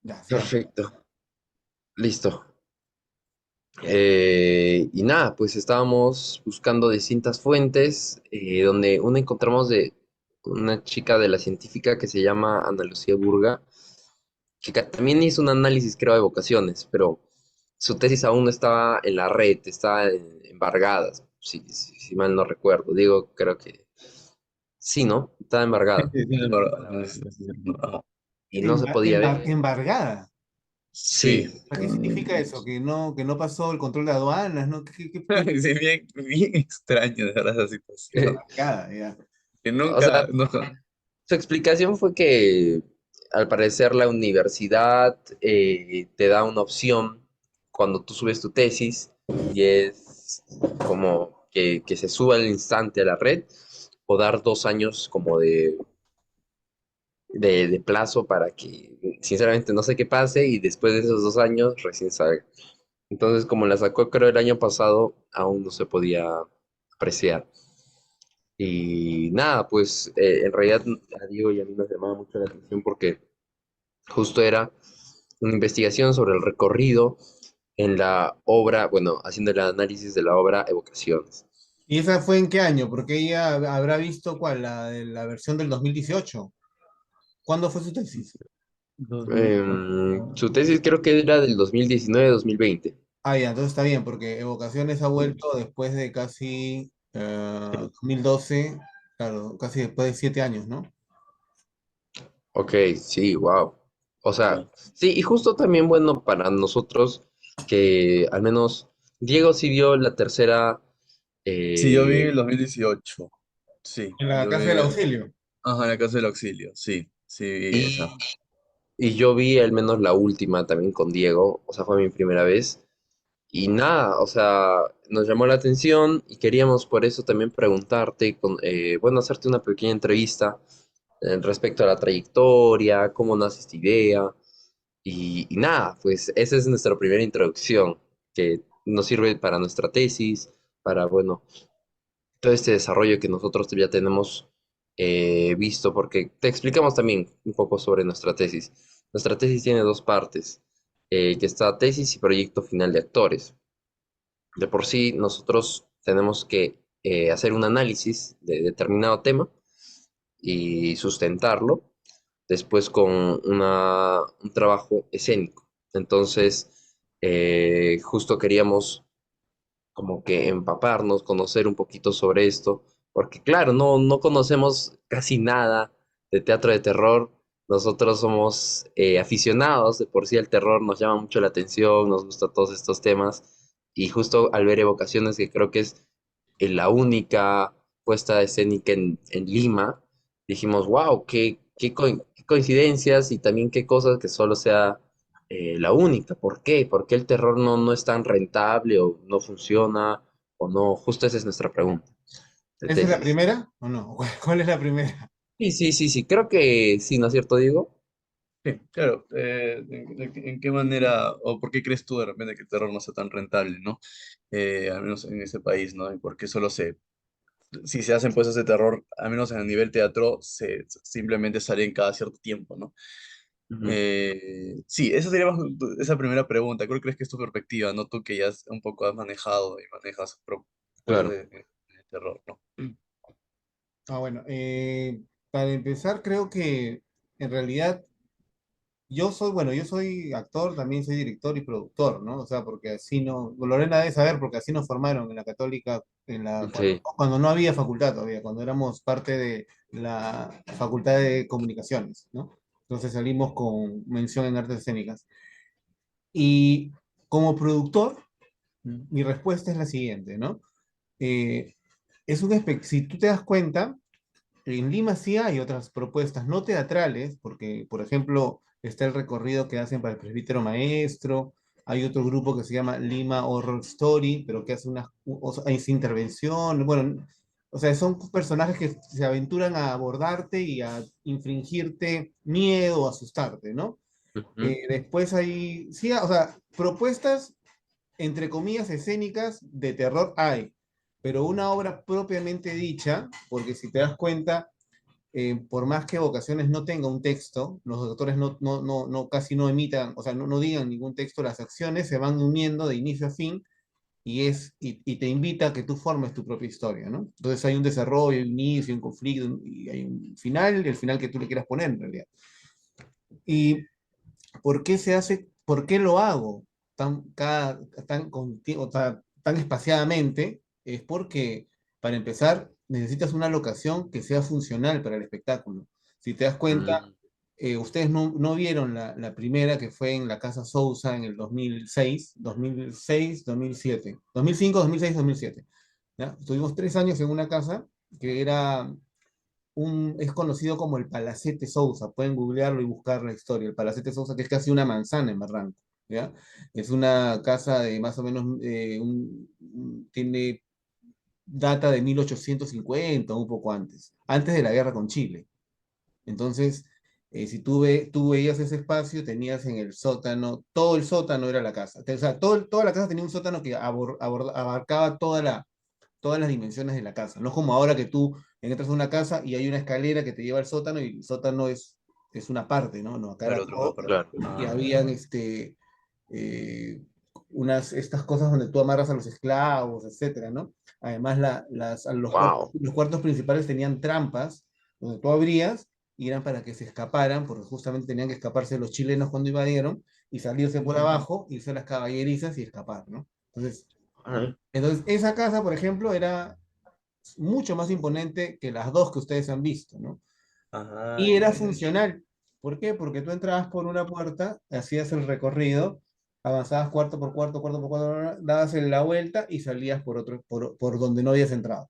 Ya, sigamos. Perfecto, listo. Y nada, pues estábamos buscando distintas fuentes, donde una encontramos de una chica de la científica que se llama Ana Lucía Burga, que también hizo un análisis, creo, de vocaciones, pero su tesis aún no estaba en la red, estaba embargada, si mal no recuerdo. Digo, creo que sí, ¿no? Estaba Sí, embargada sí, tiene verdad, sí, verdad. y no se podía ver. Embargada. Sí, ¿Qué significa eso? Que no pasó el control de aduanas, ¿no? Sí, bien, bien extraño de verdad esa situación. Embargada, ya. Que o sea, nunca, no, su explicación fue que al parecer la universidad te da una opción cuando tú subes tu tesis y es como que se suba al instante a la red o dar 2 años como de plazo para que sinceramente no sé qué pase y después de esos 2 años recién salga. Entonces como la sacó creo el año pasado aún no se podía apreciar. Y nada, pues en realidad a Diego y a mí nos llamaba mucho la atención porque justo era una investigación sobre el recorrido en la obra, bueno, haciendo el análisis de la obra Evocaciones. ¿Y esa fue en qué año? Porque ella habrá visto cuál, la de la versión del 2018. ¿Cuándo fue su tesis? 2000. Su tesis creo que era del 2019-2020. Ah, ya, entonces está bien, porque Evocaciones ha vuelto después de casi 2012, claro, casi después de 7 años, ¿no? Ok, sí, wow. O sea, Sí. sí, y justo también bueno para nosotros que al menos Diego sí vio la tercera, Sí, yo vi en eh, el 2018. Sí, En la yo casa del vi. auxilio. Ajá, en la casa del auxilio. Sí, sí, vi esa. y yo vi al menos la última también con Diego, o sea, fue mi primera vez. Y nada, o sea, nos llamó la atención y queríamos por eso también preguntarte, bueno, hacerte una pequeña entrevista respecto a la trayectoria, cómo nace esta idea. Y nada, pues esa es nuestra primera introducción, que nos sirve para nuestra tesis, para, bueno, todo este desarrollo que nosotros ya tenemos visto, porque te explicamos también un poco sobre nuestra tesis. Nuestra tesis tiene dos partes, que está tesis y proyecto final de actores. De por sí, nosotros tenemos que hacer un análisis de determinado tema y sustentarlo después con un trabajo escénico. Entonces, justo queríamos como que empaparnos, conocer un poquito sobre esto, porque claro, no conocemos casi nada de teatro de terror. Nosotros somos aficionados, de por sí el terror nos llama mucho la atención, nos gusta todos estos temas, y justo al ver Evocaciones, que creo que es la única puesta escénica en Lima, dijimos, wow, qué coincidencias y también qué cosas que solo sea la única. ¿Por qué? ¿Por qué el terror no es tan rentable o no funciona o no? Justo esa es nuestra pregunta de ¿Esa es la tesis. primera o no? ¿Cuál es la primera? Sí, sí, sí, sí, creo que sí, ¿no es cierto, Diego? Sí, claro. ¿En qué manera o por qué crees tú de repente que el terror no sea tan rentable, ¿no? Al menos en ese país, ¿no? Y por qué solo si se hacen puestos de terror, al menos en el nivel teatro, simplemente salen cada cierto tiempo, ¿no? Ujú. Sí, esa sería esa primera pregunta. ¿Cuál crees que es tu perspectiva, no? Tú que ya un poco has manejado y manejas cosas Claro. de terror, ¿no? Ah, bueno, para empezar, creo que en realidad yo soy actor, también soy director y productor, ¿no? O sea, porque así no, Lorena debe saber, porque así nos formaron en la Católica, Sí. cuando no había facultad todavía, cuando éramos parte de la Facultad de Comunicaciones, ¿no? Entonces salimos con mención en artes escénicas. Y como productor, mi respuesta es la siguiente, ¿no? Eh, si tú te das cuenta, en Lima sí hay otras propuestas no teatrales, porque, por ejemplo, está el recorrido que hacen para el presbítero maestro, hay otro grupo que se llama Lima Horror Story, pero que hace hace intervención, bueno, o sea, son personajes que se aventuran a abordarte y a infringirte miedo o asustarte, ¿no? Ujú. Después hay, sí, o sea, propuestas entre comillas, escénicas de terror hay, pero una obra propiamente dicha, porque si te das cuenta, por más que Vocaciones no tenga un texto, los actores casi no emitan, o sea, no digan ningún texto, las acciones se van uniendo de inicio a fin y te invita a que tú formes tu propia historia, ¿no? Entonces hay un desarrollo, un inicio, un conflicto, y hay un final, el final que tú le quieras poner en realidad. ¿Y por qué se hace, por qué lo hago tan espaciadamente? Es porque, para empezar, necesitas una locación que sea funcional para el espectáculo. Si te das cuenta, Mm, ustedes no vieron la primera que fue en la Casa Sousa en el 2006, 2006, 2007, 2005, 2006, 2007. ¿Ya? Estuvimos 3 años en una casa que es conocido como el Palacete Sousa. Pueden googlearlo y buscar la historia. El Palacete Sousa, que es casi una manzana en Barranco. ¿Ya? Es una casa de más o menos, tiene data de 1850, un poco antes de la guerra con Chile. Entonces, si tú veías ese espacio, tenías en el sótano, todo el sótano era la casa. O sea, toda la casa tenía un sótano que abarcaba todas las dimensiones de la casa. No es como ahora que tú entras a una casa y hay una escalera que te lleva al sótano y el sótano es una parte, ¿no? No, acá era Claro, otro todo. aparato. claro. Y Ah, habían eh, estas cosas donde tú amarras a los esclavos, etcétera, ¿no? Además, Wow. los cuartos principales tenían trampas donde tú abrías y eran para que se escaparan, porque justamente tenían que escaparse los chilenos cuando invadieron y salirse por abajo, irse a las caballerizas y escapar, ¿no? Entonces, esa casa, por ejemplo, era mucho más imponente que las dos que ustedes han visto, ¿no? ah, Y era ya, ya. funcional. ¿Por qué? Porque tú entrabas por una puerta, hacías el recorrido, avanzabas cuarto por cuarto, dabas la vuelta y salías por donde no habías entrado.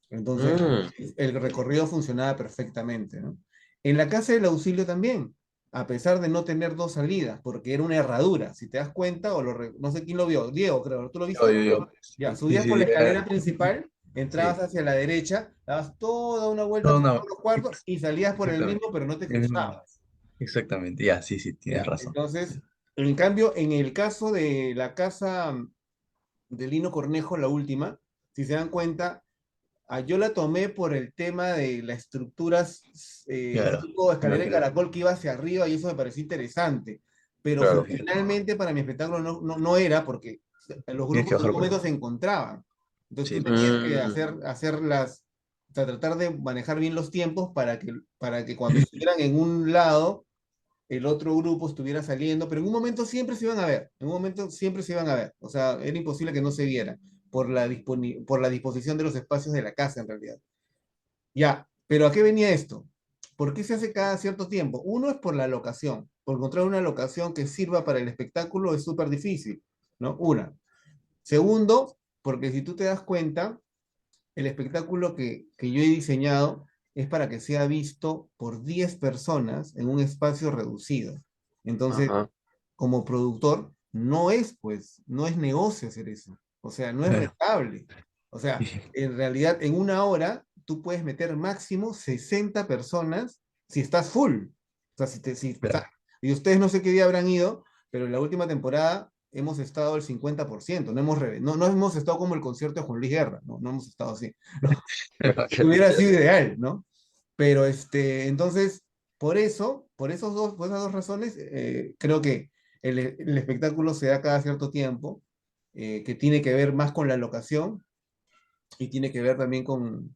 Entonces, Mm, el recorrido funcionaba perfectamente, ¿no? En la casa del auxilio también, a pesar de no tener dos salidas, porque era una herradura, si te das cuenta, no sé quién lo vio, Diego, creo, ¿tú lo viste? Yo. Ya, Sí, subías por sí, la escalera principal, entrabas sí. hacia la derecha, dabas toda una vuelta No, por no, todos los cuartos y salías por el exactamente. mismo, pero no te En el mismo. cruzabas. Exactamente, ya, sí, sí, tienes Ya, razón. entonces, en cambio, en el caso de la casa de Lino Cornejo, la última, si se dan cuenta, yo la tomé por el tema de las estructuras Claro, tipo lo escalera de que lo- caracol que iba hacia arriba y eso me pareció interesante. Pero claro. funcionalmente para mi espectáculo no era porque los tienes que grupos en bajar un por ahí. momento se encontraban. Entonces Sí, tú pues. tenías que Mm, o sea, tratar de manejar bien los tiempos para que cuando estuvieran en un lado, el otro grupo estuviera saliendo, pero en un momento siempre se iban a ver, en un momento siempre se iban a ver. O sea, era imposible que no se vieran por la disposición de los espacios de la casa en realidad. Ya, pero ¿a qué venía esto? ¿Por qué se hace cada cierto tiempo? Uno es por la locación. Por encontrar una locación que sirva para el espectáculo es súper difícil, ¿no? Una. Segundo, porque si tú te das cuenta, el espectáculo que yo he diseñado es para que sea visto por 10 personas en un espacio reducido. Entonces, ajá. como productor, no es negocio hacer eso. O sea, no es Claro. rentable. O sea, en realidad, en una hora, tú puedes meter máximo 60 personas si estás full. O sea, o sea, Claro. y ustedes no sé qué día habrán ido, pero en la última temporada hemos estado al 50%. No hemos estado como el concierto de Juan Luis Guerra, no hemos estado así. Hubiera sido ideal, ¿no? Pero entonces, por esas dos razones, creo que el espectáculo se da cada cierto tiempo, que tiene que ver más con la locación y tiene que ver también con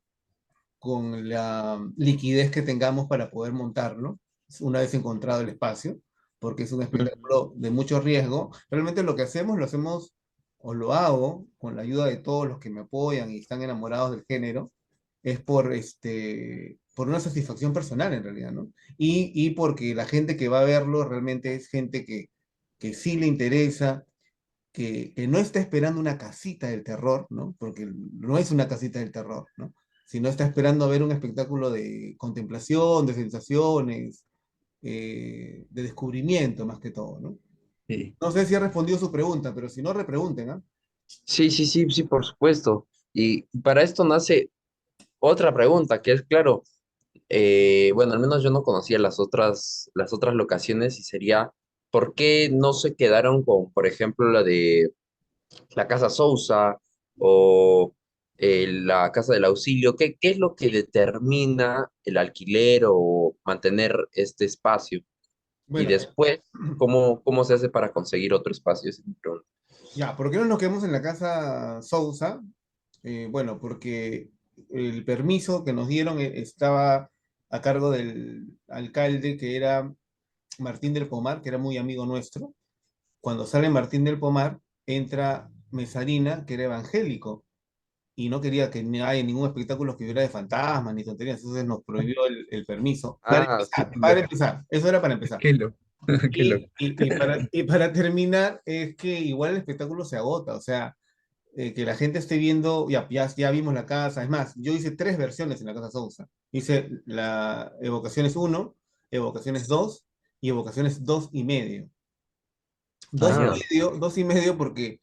la liquidez que tengamos para poder montarlo, una vez encontrado el espacio, porque es un Mm, espectáculo de mucho riesgo. Realmente lo hacemos, o lo hago, con la ayuda de todos los que me apoyan y están enamorados del género, es por una satisfacción personal en realidad, ¿no? Y porque la gente que va a verlo realmente es gente que sí le interesa, que no está esperando una casita del terror, ¿no? Porque no es una casita del terror, ¿no? Sino está esperando ver un espectáculo de contemplación, de sensaciones, de descubrimiento más que todo, ¿no? Sí. No sé si he respondido su pregunta, pero si no, repregunten, ¿ah? sí, sí, sí, sí, por supuesto. Y para esto nace otra pregunta, que es claro, bueno, al menos yo no conocía las otras locaciones y sería, ¿por qué no se quedaron con, por ejemplo, la de la Casa Sousa o la casa del auxilio, ¿qué es lo que determina el alquiler o mantener este espacio? Y Bueno, después, ¿cómo se hace para conseguir otro espacio? Esa es mi pregunta. ya, ¿por qué no nos quedamos en la casa Sousa? Bueno, porque el permiso que nos dieron estaba a cargo del alcalde que era Martín del Pomar, que era muy amigo nuestro. Cuando sale Martín del Pomar, entra Mesarina, que era evangélico, y no quería que ni haya ningún espectáculo que hubiera de fantasmas ni tonterías, entonces nos prohibió el permiso. Ah, sí. Para empezar, eso era para empezar. Qué loco, qué loco. Y para terminar, es que igual el espectáculo se agota, o sea, que la gente esté viendo, ya vimos la casa, es más, yo hice tres versiones en la Casa Sousa. Hice la Evocaciones uno, Evocaciones 2 y Evocaciones 2 y medio. Ah, Dos y ya. medio, 2 y medio porque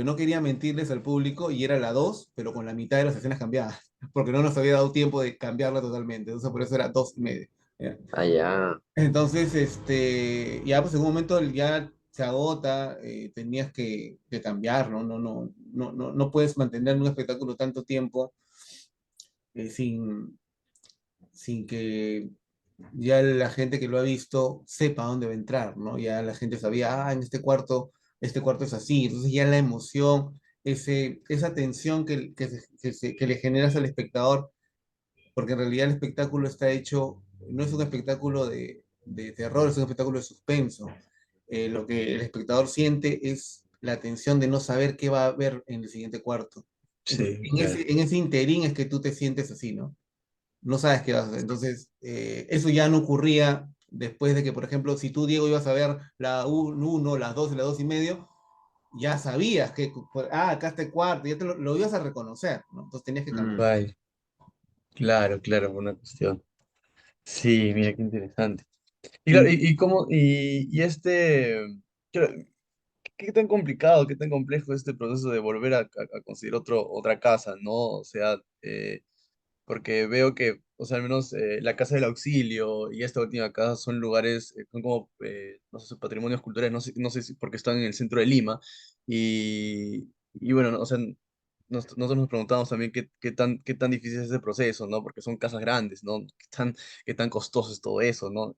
no quería mentirles al público y era la 2 pero con la mitad de las escenas cambiadas, porque no nos había dado tiempo de cambiarla totalmente, entonces por eso era 2 y medio. ¿Ya? Allá. Entonces, ya pues en un momento ya se agota, tenías que cambiar, ¿no? No puedes mantener un espectáculo tanto tiempo sin que ya la gente que lo ha visto sepa dónde va a entrar, ¿no? Ya la gente sabía, en este cuarto es así, entonces ya la emoción, esa tensión que le generas al espectador, porque en realidad el espectáculo está hecho, no es un espectáculo de terror, es un espectáculo de suspenso. Lo que el espectador siente es la tensión de no saber qué va a haber en el siguiente cuarto. Entonces, Sí, en claro. ese interín es que tú te sientes así, ¿no? No sabes qué vas a hacer. Entonces, eso ya no ocurría después de que, por ejemplo, si tú, Diego, ibas a ver la 1, las 2 y la 2 y medio, ya sabías que, acá está el cuarto, ya lo ibas a reconocer, ¿no? Entonces tenías que cambiar. Mm. Vale. Claro, claro, buena cuestión. Sí, mira qué interesante. Y claro, Y y cómo, y claro, qué tan complicado, qué tan complejo es este proceso de volver a conseguir otra casa, ¿no? O sea, porque veo que, o sea, al menos la Casa del Auxilio y esta última casa son lugares, son como, no sé, patrimonios culturales, no sé si porque están en el centro de Lima, y bueno, o sea, nosotros nos preguntamos también qué tan difícil es ese proceso, ¿no? Porque son casas grandes, ¿no? Qué tan costoso es todo eso, ¿no?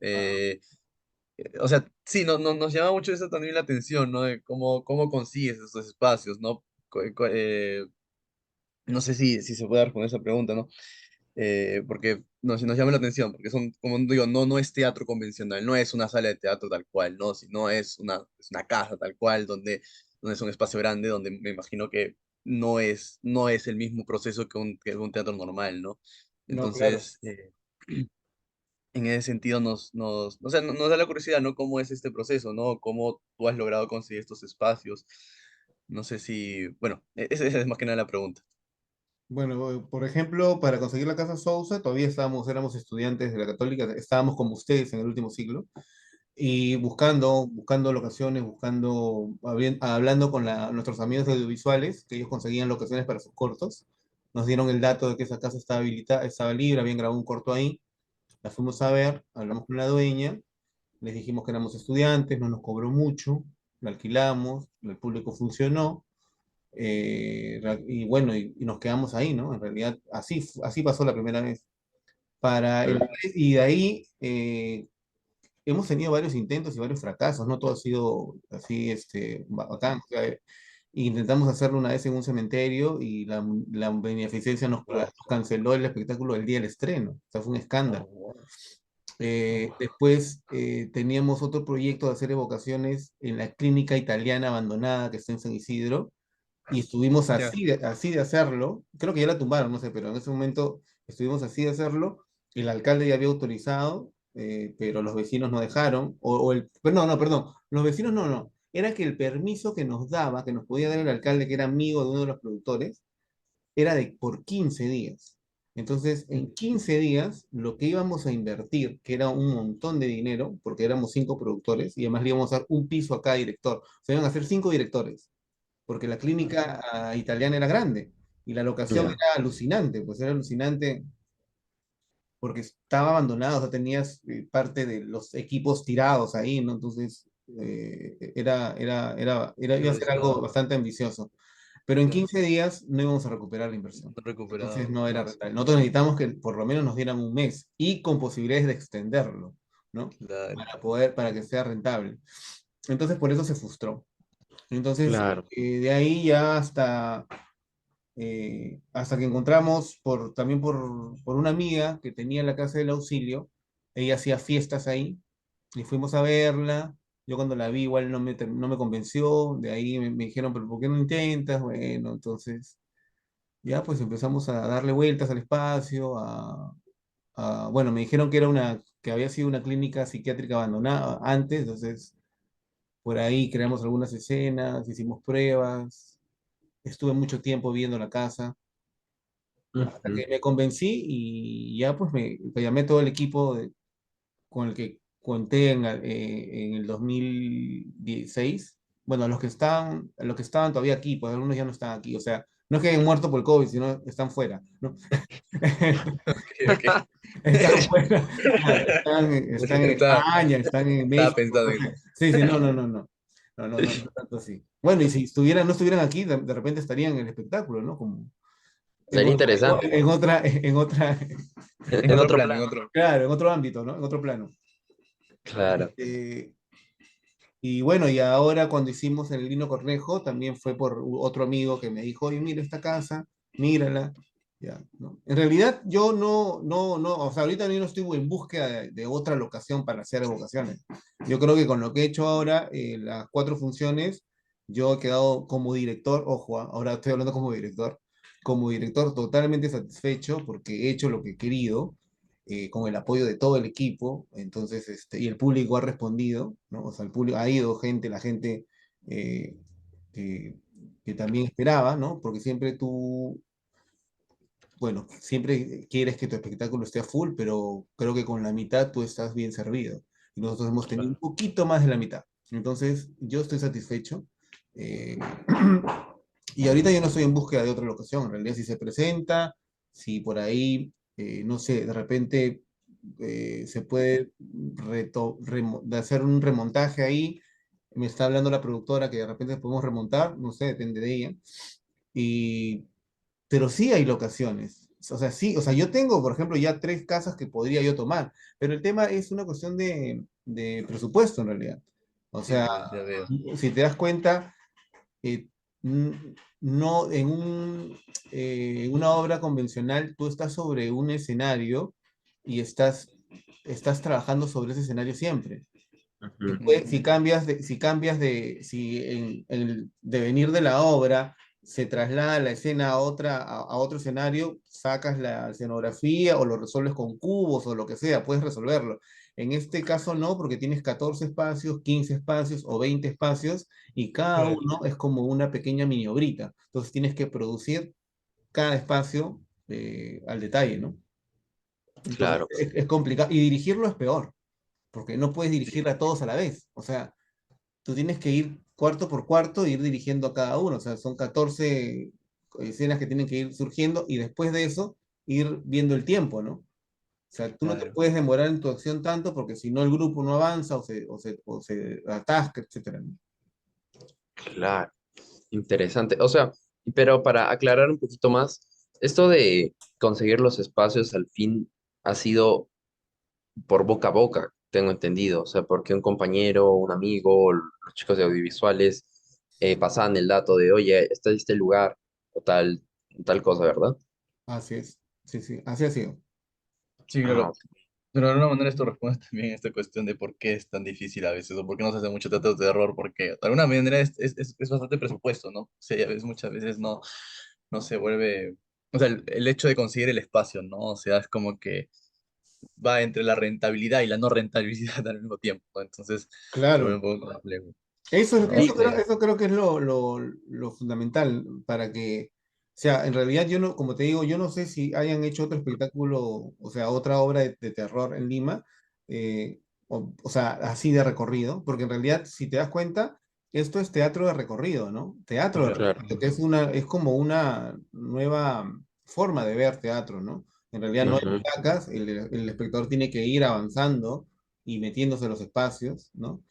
O sea, sí, nos llama mucho eso también la atención, ¿no? De cómo consigues esos espacios, ¿no? No sé si se puede responder esa pregunta, ¿no? Porque nos llama la atención, porque son, como digo, no es teatro convencional, no es una sala de teatro tal cual, ¿no? Sino es una casa tal cual, donde es un espacio grande, donde me imagino que no es el mismo proceso que un teatro normal, ¿no? no, claro. Entonces, en ese sentido o sea, nos da la curiosidad, ¿no? ¿Cómo es este proceso, ¿no? ¿Cómo tú has logrado conseguir estos espacios? No sé si, bueno, esa es más que nada la pregunta. Bueno, por ejemplo, para conseguir la Casa Sousa, todavía éramos estudiantes de la Católica, estábamos como ustedes en el último siglo, y buscando locaciones, hablando con nuestros amigos de audiovisuales, que ellos conseguían locaciones para sus cortos. Nos dieron el dato de que esa casa estaba habilitada, estaba libre, habían grabado un corto ahí. La fuimos a ver, hablamos con la dueña, les dijimos que éramos estudiantes, no nos cobró mucho, la alquilamos, el público funcionó, y bueno, y nos quedamos ahí, ¿no? En realidad, así pasó la primera vez. Mm. Y de ahí hemos tenido varios intentos y varios fracasos, no todo ha sido así, bacán. O sea, intentamos hacerlo una vez en un cementerio y la beneficencia nos canceló el espectáculo el día del estreno. O sea, fue un escándalo. Oh, Después teníamos otro proyecto de hacer evocaciones en la clínica italiana abandonada que está en San Isidro y estuvimos ya. así de hacerlo. Creo que ya la tumbaron, no sé, pero en ese momento estuvimos así de hacerlo. El alcalde ya había autorizado, pero los vecinos no dejaron. Pero no, no, perdón. Los vecinos no. Era que el permiso que nos daba, que nos podía dar el alcalde, que era amigo de uno de los productores, era por 15 días. Entonces, en 15 días, lo que íbamos a invertir, que era un montón de dinero, porque éramos 5 productores, y además le íbamos a dar un piso a cada director. O sea, iban a ser 5 directores porque la clínica italiana era grande y la locación Ya. era alucinante, pues era alucinante porque estaba abandonado, o sea, tenías parte de los equipos tirados ahí, ¿no? Entonces, iba a ser algo bastante ambicioso. pero en Claro, 15 días no íbamos a recuperar la no inversión. Entonces recuperado. no era No, sí, rentable. Nosotros necesitamos que por lo menos nos dieran un mes y con posibilidades de extenderlo, ¿no? claro. Para que sea rentable. Entonces por eso se frustró. Entonces, Claro. de ahí ya hasta que encontramos también por una amiga que tenía la casa del auxilio, ella hacía fiestas ahí y fuimos a verla. Yo cuando la vi igual no me convenció, de ahí me dijeron, pero ¿por qué no intentas? Bueno, entonces ya pues empezamos a darle vueltas al espacio, bueno, me dijeron que había sido una clínica psiquiátrica abandonada antes, entonces por ahí creamos algunas escenas, hicimos pruebas, estuve mucho tiempo viendo la casa hasta Ujú. que me convencí y ya pues me llamé a todo el equipo con el que conté en el 2016. Bueno, los que estaban todavía aquí, pues algunos ya no están aquí, o sea, no es que hayan muerto por el COVID, sino están fuera, ¿no? Ok, ok. Están fuera, claro, están en Estaba, España, están en estaba México, pensando no en sé. Sí, sí, no, no, no, no. No, no, no, no tanto así. Bueno, y si no estuvieran aquí, de repente estarían en el espectáculo, ¿no? Como en Sería otra, interesante. en En otro otro plano, en plano. otro. claro, en otro ámbito, ¿no? En otro plano. Claro. Este, y bueno, y ahora cuando hicimos el Lino Cornejo, también fue por otro amigo que me dijo, oye, mira esta casa, mírala. Ya, ¿no? En realidad yo no, o sea, ahorita yo no estoy en búsqueda de otra locación para hacer evocaciones. Yo creo que con lo que he hecho ahora, las 4 funciones, yo he quedado como director, ojo, ahora estoy hablando como director totalmente satisfecho porque he hecho lo que he querido con el apoyo de todo el equipo, entonces, y el público ha respondido, ¿no? O sea, el público ha ido gente, la gente eh, que, que también esperaba, ¿no? Porque siempre bueno, siempre quieres que tu espectáculo esté a full, pero creo que con la mitad tú estás bien servido. Y nosotros hemos tenido un Claro. poquito más de la mitad. Entonces, yo estoy satisfecho. eh, y ahorita yo no estoy en búsqueda de otra locación. En realidad, si se presenta, si por ahí, no sé, de repente se puede de hacer un remontaje ahí. Me está hablando la productora que de repente podemos remontar, no sé, depende de ella. Y, pero sí hay locaciones. O sea, sí, o sea, yo tengo, por ejemplo, ya 3 casas que podría yo tomar, pero el tema es una cuestión de presupuesto en realidad. O Sí, sea, pues ya veo. si te das cuenta, eh, no, en una obra convencional tú estás sobre un escenario y estás trabajando sobre ese escenario siempre. Ujú. Si en el devenir de la obra se traslada la escena a otro escenario, sacas la escenografía o lo resuelves con cubos o lo que sea, puedes resolverlo. En este caso no, porque tienes 14 espacios, 15 espacios o 20 espacios y cada Claro, uno es como una pequeña miniobrita. Entonces tienes que producir cada espacio al detalle, ¿no? Entonces Claro. es complicado. Y dirigirlo es peor, porque no puedes sí, dirigir a todos a la vez. O sea, tú tienes que ir cuarto por cuarto e ir dirigiendo a cada uno. O sea, son 14 escenas que tienen que ir surgiendo y después de eso ir viendo el tiempo, ¿no? O sea, tú no te claro. puedes demorar en tu acción tanto porque si no el grupo no avanza o se atasca, etcétera, ¿no? Claro. Interesante. O sea, pero para aclarar un poquito más, esto de conseguir los espacios al fin ha sido por boca a boca, tengo entendido. O sea, porque un compañero, un amigo, los chicos de audiovisuales pasaban el dato de, oye, está este lugar o tal cosa, ¿verdad? Así es. Sí, sí, así ha sido. Sí, Ah, claro. Pero de alguna manera esto responde también a esta cuestión de por qué es tan difícil a veces, o por qué no se hace mucho teatro de terror, porque de alguna manera es bastante presupuesto, ¿no? O sea, y a veces, muchas veces no se vuelve, o sea, el hecho de conseguir el espacio, ¿no? O sea, es como que va entre la rentabilidad y la no rentabilidad al mismo tiempo, ¿no? Entonces se vuelve Claro. un poco complejo, Eso, ¿no? eso creo, eso creo que es lo fundamental para que, o sea, en realidad yo no, como te digo, yo no sé si hayan hecho otro espectáculo, o sea, otra obra de terror en Lima, o sea, así de recorrido, porque en realidad, si te das cuenta, esto es teatro de recorrido, ¿no? Teatro de Claro. claro. recorrido, que es como una nueva forma de ver teatro, ¿no? En realidad no hay Ujú. butacas, el espectador tiene que ir avanzando y metiéndose en los espacios, ¿no?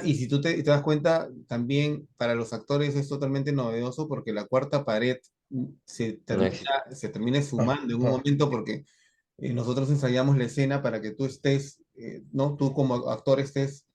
Y si tú te das cuenta, también para los actores es totalmente novedoso porque la cuarta pared No existe. se termina Ah, sumando en un ah, momento porque nosotros ensayamos la escena para que tú estés, ¿no? Tú como actor estés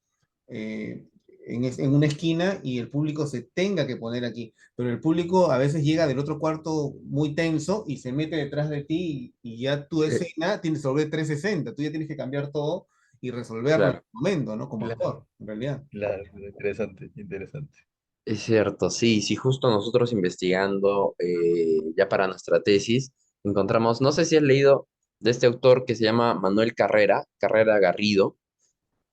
eh, en una esquina y el público se tenga que poner aquí. Pero el público a veces llega del otro cuarto muy tenso y se mete detrás de ti y ya tu Eh, escena tiene sobre 360. Tú ya tienes que cambiar todo y resolverlo en el claro, momento, ¿no? Como claro, actor, en realidad. claro, interesante, interesante. es cierto, sí, sí, justo nosotros investigando ya para nuestra tesis, encontramos, no sé si has leído de este autor que se llama Manuel Carrera, Carrera Garrido,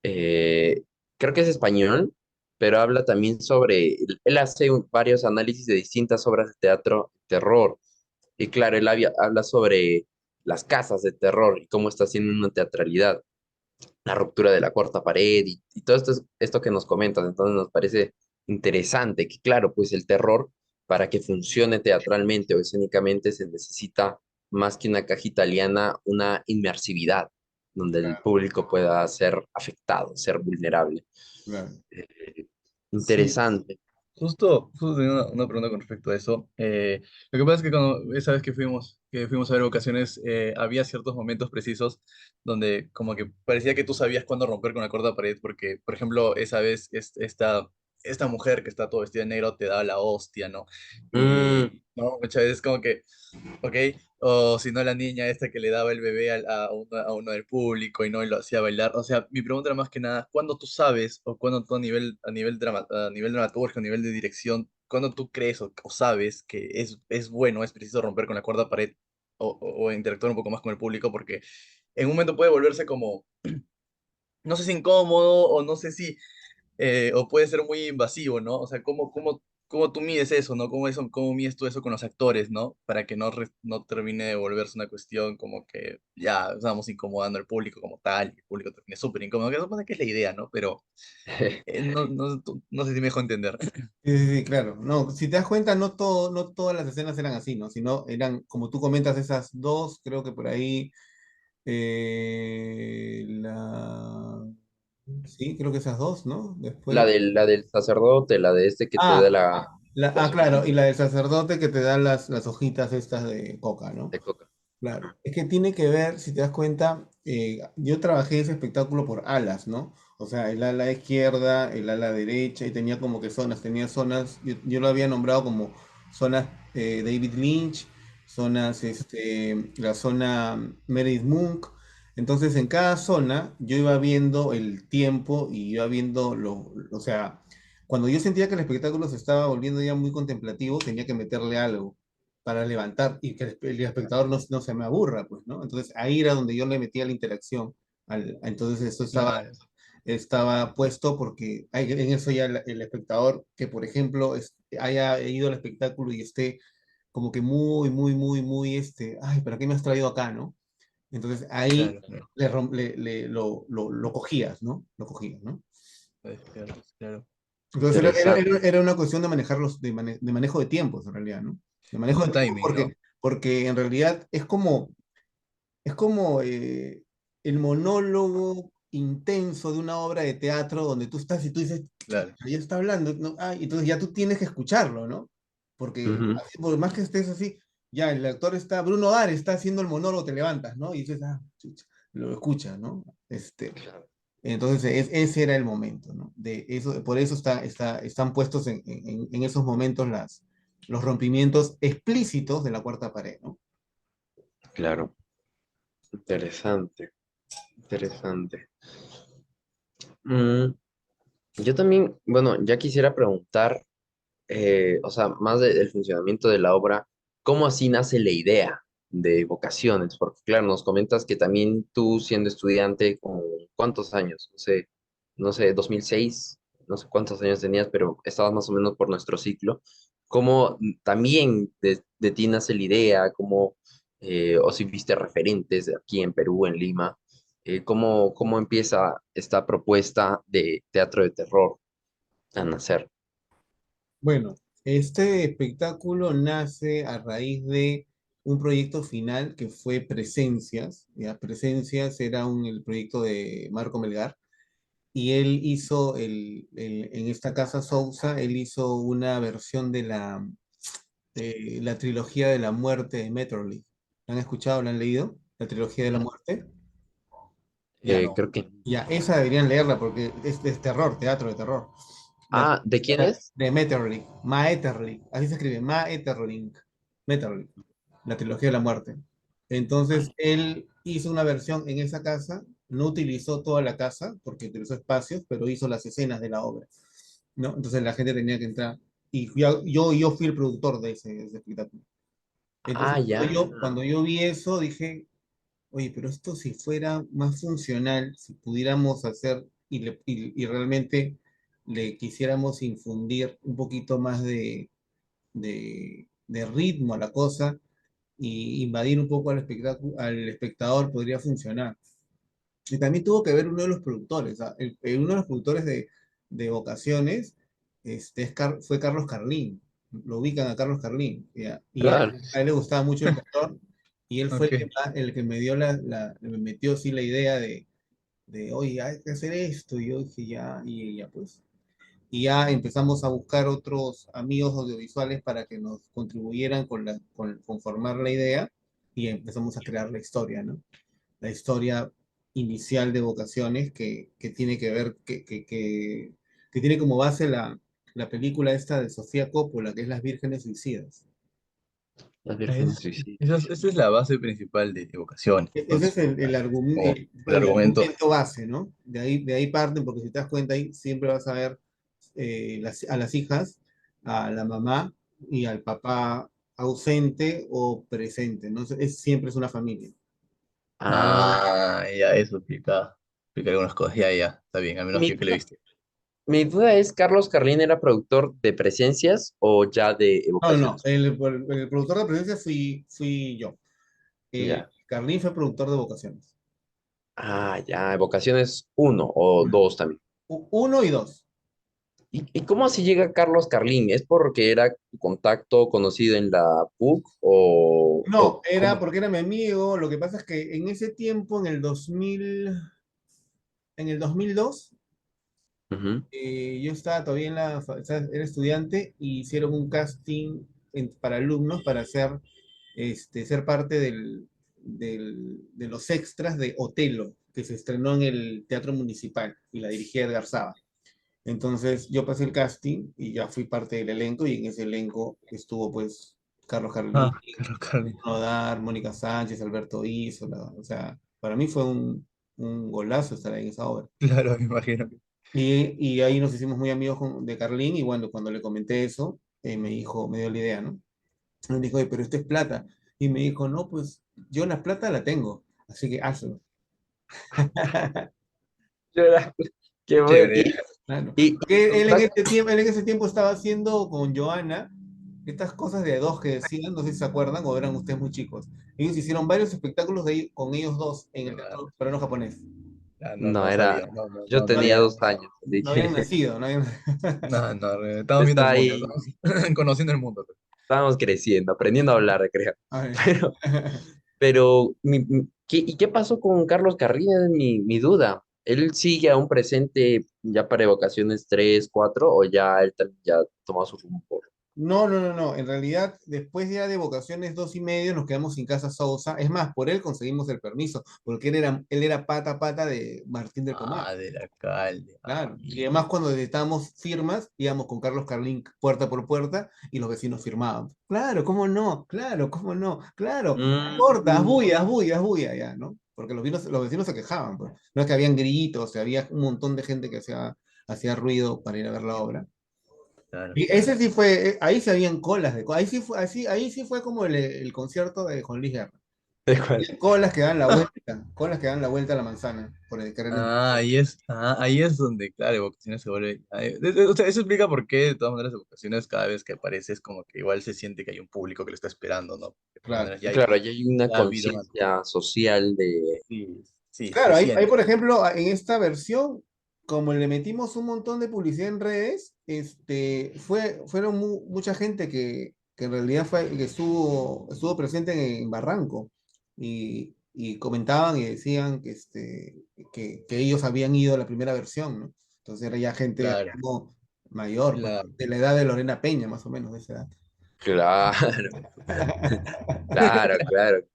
eh, creo que es español, pero habla también sobre, él hace varios análisis de distintas obras de teatro terror, y claro, él habla sobre las casas de terror y cómo está haciendo una teatralidad, la ruptura de la cuarta pared y todo esto, esto que nos comentas. Entonces nos parece interesante que, claro, pues el terror, para que funcione teatralmente o escénicamente, se necesita más que una caja italiana, una inmersividad, donde el Claro, público pueda ser afectado, ser vulnerable. claro. Eh, Sí, interesante. justo tenía una pregunta con respecto a eso. Lo que pasa es que cuando esa vez que fuimos a ver ocasiones, había ciertos momentos precisos donde como que parecía que tú sabías cuándo romper con la cuarta pared, porque, por ejemplo, esa vez esta mujer que está todo vestida de negro te da la hostia, ¿no? Mm, Y, ¿no? Muchas veces como que ¿ok? O si no, la niña esta que le daba el bebé a uno del público y no y lo hacía bailar. O sea, mi pregunta era más que nada, ¿cuándo tú sabes o cuándo tú a nivel dramaturgo, a nivel de dirección, cuándo tú crees o sabes que es bueno, es preciso romper con la cuarta pared o interactuar un poco más con el público? Porque en un momento puede volverse como, no sé si incómodo o no sé si o puede ser muy invasivo, ¿no? O sea, ¿cómo tú mides eso, ¿no? ¿Cómo mides tú eso con los actores, ¿no? Para que no termine de volverse una cuestión como que ya estamos incomodando al público como tal, y el público termine súper incómodo, que supone que es la idea, ¿no? Pero no sé si me dejo entender. Sí, sí, sí, claro. No, si te das cuenta, no todas las escenas eran así, ¿no? Sino eran, como tú comentas, esas dos, creo que por ahí, la... Sí, creo que esas dos, ¿no? Después... la del sacerdote, la de este que te da Ah, las claro, y hojitas la del sacerdote que te da las hojitas estas de coca, ¿no? de coca. Claro, es que tiene que ver, si te das cuenta, yo trabajé ese espectáculo por alas, ¿no? O sea, el ala izquierda, el ala derecha, y tenía como que zonas, tenía zonas, yo lo había nombrado como zonas David Lynch, zonas, la zona Meredith Monk. Entonces, en cada zona yo iba viendo el tiempo y iba viendo o sea, cuando yo sentía que el espectáculo se estaba volviendo ya muy contemplativo, tenía que meterle algo para levantar y que el espectador no se me aburra, pues, ¿no? Entonces ahí era donde yo le metía la interacción. Entonces esto Claro, estaba puesto porque en eso ya el espectador que, por ejemplo, haya ido al espectáculo y esté como que muy, ay, ¿para qué me has traído acá, no? Entonces ahí claro, claro. lo cogías, ¿no? Lo cogías, ¿no? Claro, claro. Entonces Interesante. era una cuestión de manejarlos, de manejo de tiempos, en realidad, ¿no? De Es manejo de un tiempos timing, ¿no? porque en realidad es como el monólogo intenso de una obra de teatro donde tú estás y tú dices, Claro, ya está hablando, ¿no? Ah, y entonces ya tú tienes que escucharlo, ¿no? Porque Ujú. así, por más que estés así, ya el actor está, Bruno Dar está haciendo el monólogo, te levantas, ¿no? Y dices, ah, chucha, lo escuchas, ¿no? Claro, Entonces ese era el momento, ¿no? De eso, por eso están puestos en esos momentos los rompimientos explícitos de la cuarta pared, ¿no? claro. Interesante, interesante. Mm, yo también, bueno, ya quisiera preguntar, o sea, más del funcionamiento de la obra, ¿cómo así nace la idea de vocaciones? Porque claro, nos comentas que también tú siendo estudiante, con ¿cuántos años? No sé, 2006, no sé cuántos años tenías, pero estabas más o menos por nuestro ciclo. ¿Cómo también de ti nace la idea? ¿Cómo, o si viste referentes aquí en Perú, en Lima? ¿Cómo empieza esta propuesta de teatro de terror a nacer? Bueno, este espectáculo nace a raíz de un proyecto final que fue Presencias. ¿Ya? Presencias era el proyecto de Marco Melgar y él hizo en esta casa Sousa, él hizo una versión de la trilogía de la muerte de Metterly. ¿La han escuchado? ¿La han leído? La trilogía de la No, muerte. Ya, no. Creo que. ya, esa deberían leerla porque es terror, teatro de terror. La Ah, ¿de quién trilogía es? de Metterly, Maeterlinck, así se escribe, Maeterlinck, Metterlinck, la trilogía de la muerte. Entonces, él hizo una versión en esa casa, no utilizó toda la casa, porque utilizó espacios, pero hizo las escenas de la obra, ¿no? Entonces la gente tenía que entrar. Y yo fui el productor de ese espectáculo. Ah, Entonces, ya. cuando yo vi eso, dije, oye, pero esto si fuera más funcional, si pudiéramos hacer y realmente le quisiéramos infundir un poquito más de ritmo a la cosa y invadir un poco al espectador, podría funcionar. Y también tuvo que ver uno de los productores, ¿ah? Uno de los productores de Vocaciones fue Carlos Carlín. Lo ubican a Carlos Carlín. ¿Ya? Y Claro. a él le gustaba mucho el terror. Y él fue Ok. el que me dio me metió sí la idea oye, hay que hacer esto. Y yo dije, ya, y ya pues. Y ya empezamos a buscar otros amigos audiovisuales para que nos contribuyeran con formar la idea y empezamos a crear la historia, ¿no? La historia inicial de Vocaciones que tiene que ver, que tiene como base la película esta de Sofía Coppola, que es Las Vírgenes Suicidas. Las vírgenes Esa es la base principal de Evocaciones, Ese es entonces, como el el argumento. argumento base, ¿no? De ahí parten, porque si te das cuenta, ahí siempre vas a ver a las hijas, a la mamá y al papá ausente o presente, ¿no? Siempre es una familia. Ah, Ah, ya, eso explica algunas cosas. Ya, ya, está bien, al menos mi yo que le duda, viste. mi duda es, ¿Carlos Carlín era productor de Presencias o ya de No, no, no. Evocaciones? El productor de presencia fui yo. Ya. Carlín fue productor de Vocaciones. Ah, ya, Evocaciones uno o dos también. Uno y dos. ¿Y cómo así llega Carlos Carlín? ¿Es porque era tu contacto conocido en la PUC o No, era cómo? porque era mi amigo. Lo que pasa es que en ese tiempo, en el 2002, Ujú. yo estaba todavía o sea, era estudiante y hicieron un casting para alumnos para ser parte de los extras de Otelo, que se estrenó en el Teatro Municipal y la dirigía Edgar Saba. Entonces yo pasé el casting y ya fui parte del elenco y en ese elenco estuvo pues Carlos Carlín, Ah, Carlos Carlos. Nodar, Mónica Sánchez, Alberto Isola. O sea, para mí fue un golazo estar ahí en esa obra. Claro, me imagino. Y ahí nos hicimos muy amigos de Carlín y bueno, cuando le comenté eso, me dio la idea, ¿no? Me dijo, oye, pero esto es plata. Y me dijo, no, pues yo la plata la tengo, así que hazlo. Yo era- Qué bueno. Chévere. Claro. Y Porque contact- él en ese tiempo estaba haciendo con Joana estas cosas de dos que decían, no sé si se acuerdan o eran ustedes muy chicos. Ellos hicieron varios espectáculos con ellos dos en el Ah, Teatro Peruano Japonés. no, no, no era, sabía. No, no, yo no, no No, tenía había. 2 años, así no habían que nacido, no habían... No, no, estamos viendo el está mundo, ahí, estamos conociendo el mundo. estábamos creciendo, aprendiendo a hablar, creo. A ver. Pero, pero ¿y qué pasó con Carlos Carlín? Es mi duda. ¿Él sigue aún presente ya para Evocaciones 3 4 o ya él también ya tomó su rumbo? No, no, no, no. En realidad, después ya de Vocaciones 2 y medio, nos quedamos sin Casa Sousa. Es más, por él conseguimos el permiso, porque él era pata pata de Martín del Pomar. Ah, del alcalde. Ah, Claro. Y además, mira. cuando necesitábamos firmas, íbamos con Carlos Carlín puerta por puerta y los vecinos firmaban. Claro, ¿cómo no? Claro, ¿cómo no? Claro, no importa, haz Mm, bulla, haz bulla, haz bulla, ya, ¿no? Porque los vecinos se quejaban, pues. No es que habían gritos, había un montón de gente que hacía ruido para ir a ver la obra. Claro, Y claro. ese sí fue, ahí se habían colas ahí sí fue como el concierto de Juan Luis Guerra. ¿de cuál? Colas que dan la vuelta, colas que dan la vuelta a la manzana por el querer entrar. Ahí es donde, claro, Evocaciones se vuelve. O sea, eso explica por qué, de todas maneras, Evocaciones cada vez que aparece es como que igual se siente que hay un público que lo está esperando, ¿no? De todas Claro. maneras, ya, Claro, ya hay una ya ha habido antes. conciencia social de... Sí, sí, se Claro, ahí, siente. por ejemplo, en esta versión, como le metimos un montón de publicidad en redes, fueron mucha gente que en realidad que estuvo presente en Barranco. y comentaban y decían que, que ellos habían ido a la primera versión, ¿no? Entonces era ya gente Claro, como mayor, pues, claro. de la edad de Lorena Peña, más o menos, de esa edad. Claro, claro, claro.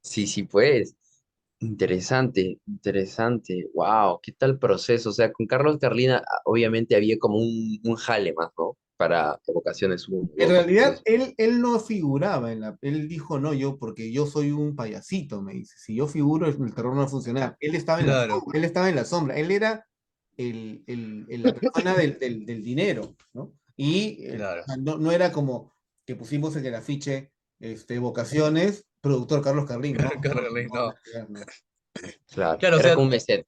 Sí, sí, pues. Interesante, interesante. Wow, ¿qué tal proceso? O sea, con Carlos Carlina obviamente había como un jale más, ¿no? Para Evocaciones uno En 2 realidad, dos. él no figuraba en la. Él dijo, no, yo, porque yo soy un payasito, me dice. Si yo figuro, el terror no va a funcionar. Él estaba en la Claro, sombra, él estaba en la sombra. Él era la persona del dinero, ¿no? Y o claro. sea, no era como que pusimos en el afiche Vocaciones, productor Carlos Carlín, no, Carly, no. no. Claro, Claro, o era sea, como un mesero.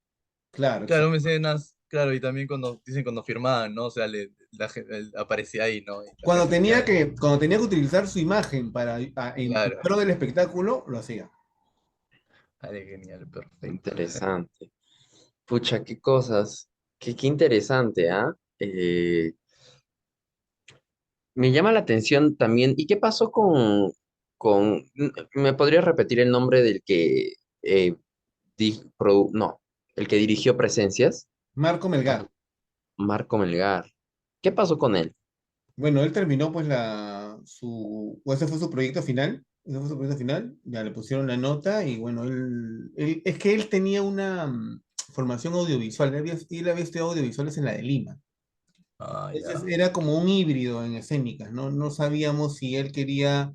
Claro, claro, exacto. mecenas, claro, y también cuando dicen cuando firmaban, ¿no? O sea, él aparecía ahí, ¿no? Y la gente decía, Cuando tenía que utilizar su imagen en claro, pro del espectáculo, lo hacía. vale, genial, perfecto. Interesante. Pucha, qué cosas. Qué interesante, ¿ah? Eh, Me llama la atención también. ¿Y qué pasó ¿me podrías repetir el nombre del que no, el que dirigió Presencias? Marco Melgar. Marco Melgar. ¿Qué pasó con él? Bueno, él terminó pues o ese fue su proyecto final, ya le pusieron la nota y bueno, es que él tenía una formación audiovisual, él había estudiado audiovisuales en la de Lima, Ah, entonces ya. era como un híbrido en escénicas, ¿no? No sabíamos si él quería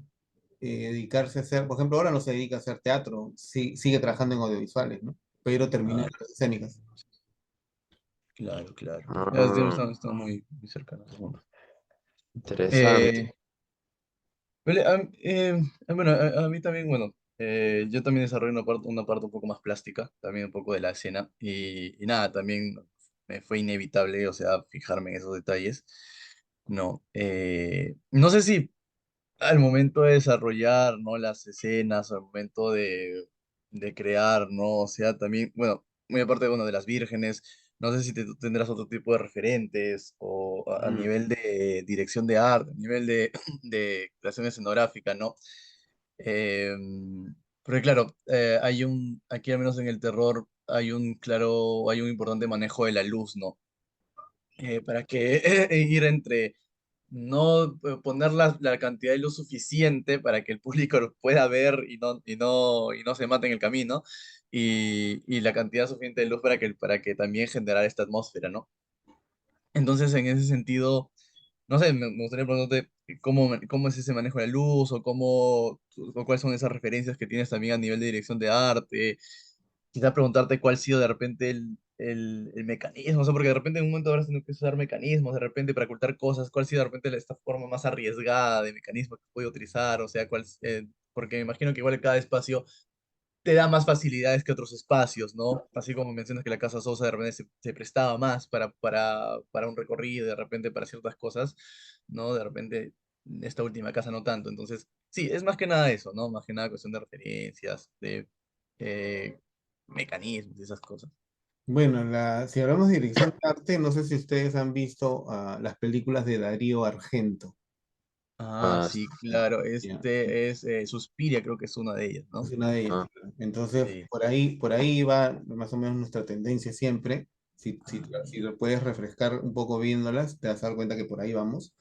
dedicarse a hacer, por ejemplo, ahora no se dedica a hacer teatro, sigue trabajando en audiovisuales, ¿no? Pero terminó Ah, en las escénicas. claro, claro. Ya, sí, Ah, están muy, muy cercanos. interesante. Eh, vale, bueno, a mí también, bueno, yo también desarrollo una parte un poco más plástica, también un poco de la escena, y nada, también me fue inevitable, o sea, fijarme en esos detalles. No, no sé si al momento de desarrollar, ¿no? Las escenas, al momento de crear, ¿no? O sea, también, bueno, muy aparte, bueno, de las vírgenes, no sé si tendrás otro tipo de referentes o a Mm. nivel de dirección de arte, a nivel de, de creación escenográfica, ¿no? Eh, Porque claro, aquí al menos en el terror hay un importante manejo de la luz, ¿no? Para que ir entre no poner la cantidad de luz suficiente para que el público lo pueda ver y no se mate en el camino, y la cantidad suficiente de luz para que también generar esta atmósfera, ¿no? Entonces, en ese sentido, no sé, me gustaría preguntarte cómo es ese manejo de la luz o cuáles son esas referencias que tienes también a nivel de dirección de arte. Quizá preguntarte cuál ha sido de repente el mecanismo, o sea, porque de repente en un momento habrás tenido que usar mecanismos, de repente para ocultar cosas, cuál ha sido de repente esta forma más arriesgada de mecanismo que puede utilizar, o sea, porque me imagino que igual cada espacio te da más facilidades que otros espacios, ¿no? Así como mencionas que la Casa Sosa de repente se prestaba más para un recorrido, de repente para ciertas cosas, ¿no? De repente esta última casa no tanto. Entonces, sí, es más que nada eso, ¿no? Más que nada cuestión de referencias, de eh, mecanismos y esas cosas. Bueno, si hablamos de dirección de arte, no sé si ustedes han visto las películas de Darío Argento. Ah, Ah, sí, claro. Ya, Este es Suspiria, creo que es una de ellas, es ¿no? una de ellas. ah, Claro. Entonces, Sí. por ahí va más o menos nuestra tendencia siempre. Si lo puedes refrescar un poco viéndolas, te vas a dar cuenta que por ahí vamos.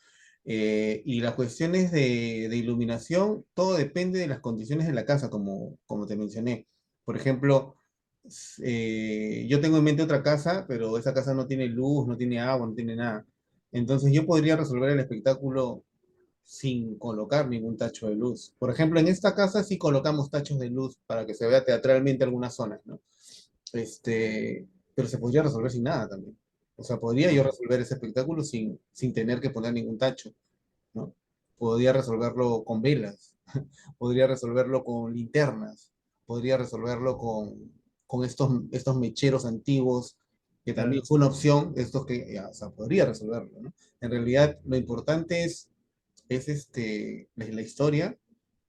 Y las cuestiones de iluminación, todo depende de las condiciones de la casa, como te mencioné. Por ejemplo, yo tengo en mente otra casa, pero esa casa no tiene luz, no tiene agua, no tiene nada. Entonces yo podría resolver el espectáculo sin colocar ningún tacho de luz. Por ejemplo, en esta casa sí colocamos tachos de luz para que se vea teatralmente algunas zonas, ¿no? Pero se podría resolver sin nada también. O sea, podría yo Mm, resolver ese espectáculo sin tener que poner ningún tacho, ¿no? Podría resolverlo con velas, podría resolverlo con linternas, podría resolverlo con estos mecheros antiguos, que también claro. fue una opción, estos que, ya, o sea, podría resolverlo, ¿no? En realidad, lo importante es la historia,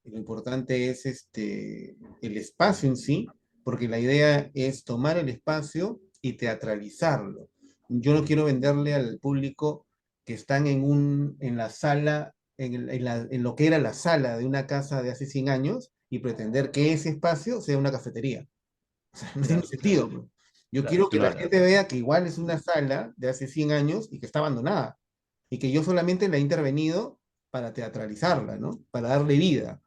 y lo importante es el espacio en sí, porque la idea es tomar el espacio y teatralizarlo. Yo no quiero venderle al público que están en la sala, en lo que era la sala de una casa de hace 100 años, y pretender que ese espacio sea una cafetería. O sea, no tiene Claro, claro, sentido, pues. Yo claro, quiero que la claro. gente vea que igual es una sala de hace 100 años y que está abandonada, y que yo solamente la he intervenido para teatralizarla, ¿no? Para darle vida.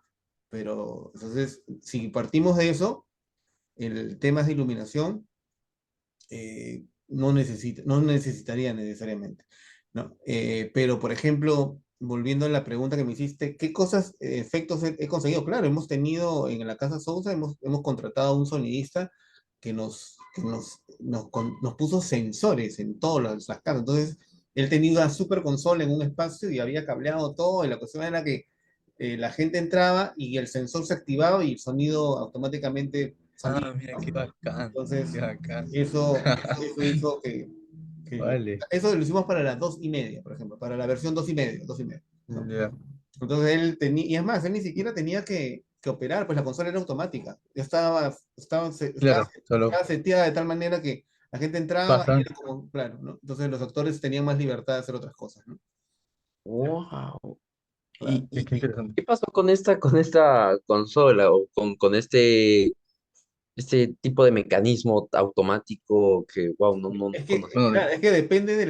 Pero, entonces, si partimos de eso, el tema de iluminación no necesitaría necesariamente, ¿no? Pero, por ejemplo, volviendo a la pregunta que me hiciste, ¿qué cosas, efectos he conseguido? Claro, hemos tenido en la Casa Sousa, hemos contratado a un sonidista nos puso sensores en todas las casas. Entonces, él tenía una super consola en un espacio y había cableado todo, y la cuestión era que la gente entraba y el sensor se activaba y el sonido automáticamente salía, Ah, mira, ¿no? qué bacán, qué Entonces, bacán. eso hizo Vale, eso lo hicimos para las 2:30, por ejemplo, para la versión 2:30, 2:30, ¿no? ya. Entonces él tenía, y es más, él ni siquiera tenía que operar, pues la consola era automática. Ya Claro, solo estaba seteada de tal manera que la gente entraba y pasan. era como, claro, ¿no? Entonces los actores tenían más libertad de hacer otras cosas, ¿no? Wow. Claro. Qué interesante. ¿Qué pasó con esta consola o con este tipo de mecanismo automático que, wow, no Es que, conocía? Bueno, claro, es que depende de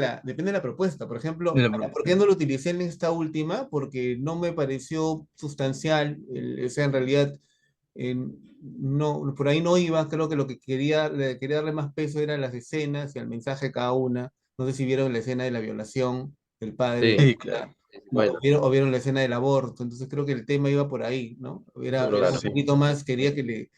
la propuesta. Por ejemplo, ¿por qué no lo utilicé en esta última? Porque no me pareció sustancial. O sea, en realidad, eh, no, por ahí no iba. Creo que lo que le quería darle más peso era a las escenas y al mensaje de cada una. No sé si vieron la escena de la violación del padre de Sí, sí, Paula, claro. bueno, o vieron la escena del aborto. Entonces creo que el tema iba por ahí, ¿no? Era Seguro un claro. sí. poquito más, quería que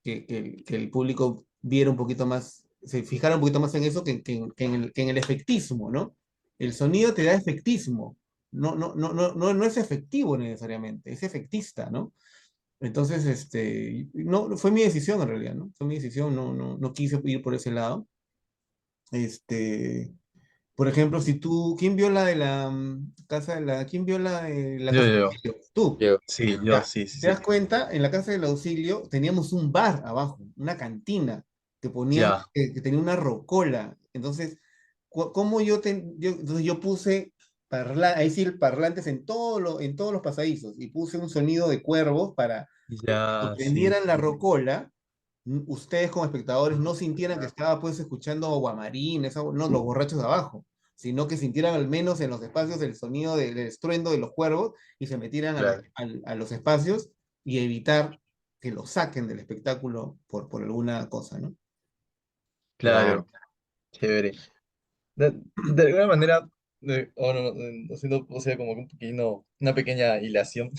el público viera un poquito más, se fijara un poquito más en eso que en el efectismo, ¿no? El sonido te da efectismo, no es efectivo necesariamente, es efectista, ¿no? Entonces, no, fue mi decisión en realidad, ¿no? Fue mi decisión, no quise ir por ese lado. Este, por ejemplo, ¿quién vio la de la quién vio la de la casa Yo. de auxilio? Tú. Yo, Sí, yo, Ya, sí, sí, ¿te das sí. cuenta? En la casa del auxilio teníamos un bar abajo, una cantina, Ya, que tenía una rocola. Entonces, ¿cómo entonces yo puse ahí sí, parlantes en todos los pasadizos, y puse un sonido de cuervos para que ya, sí, prendieran la sí. rocola, ustedes como espectadores no sintieran que estaba pues escuchando Guamarín, no, los borrachos de abajo, sino que sintieran al menos en los espacios el sonido del estruendo de los cuervos y se metieran Claro, a los espacios, y evitar que lo saquen del espectáculo por alguna cosa, ¿no? claro. claro, chévere. De alguna manera, o no, haciendo, o sea, como que un pequeño, una pequeña hilación.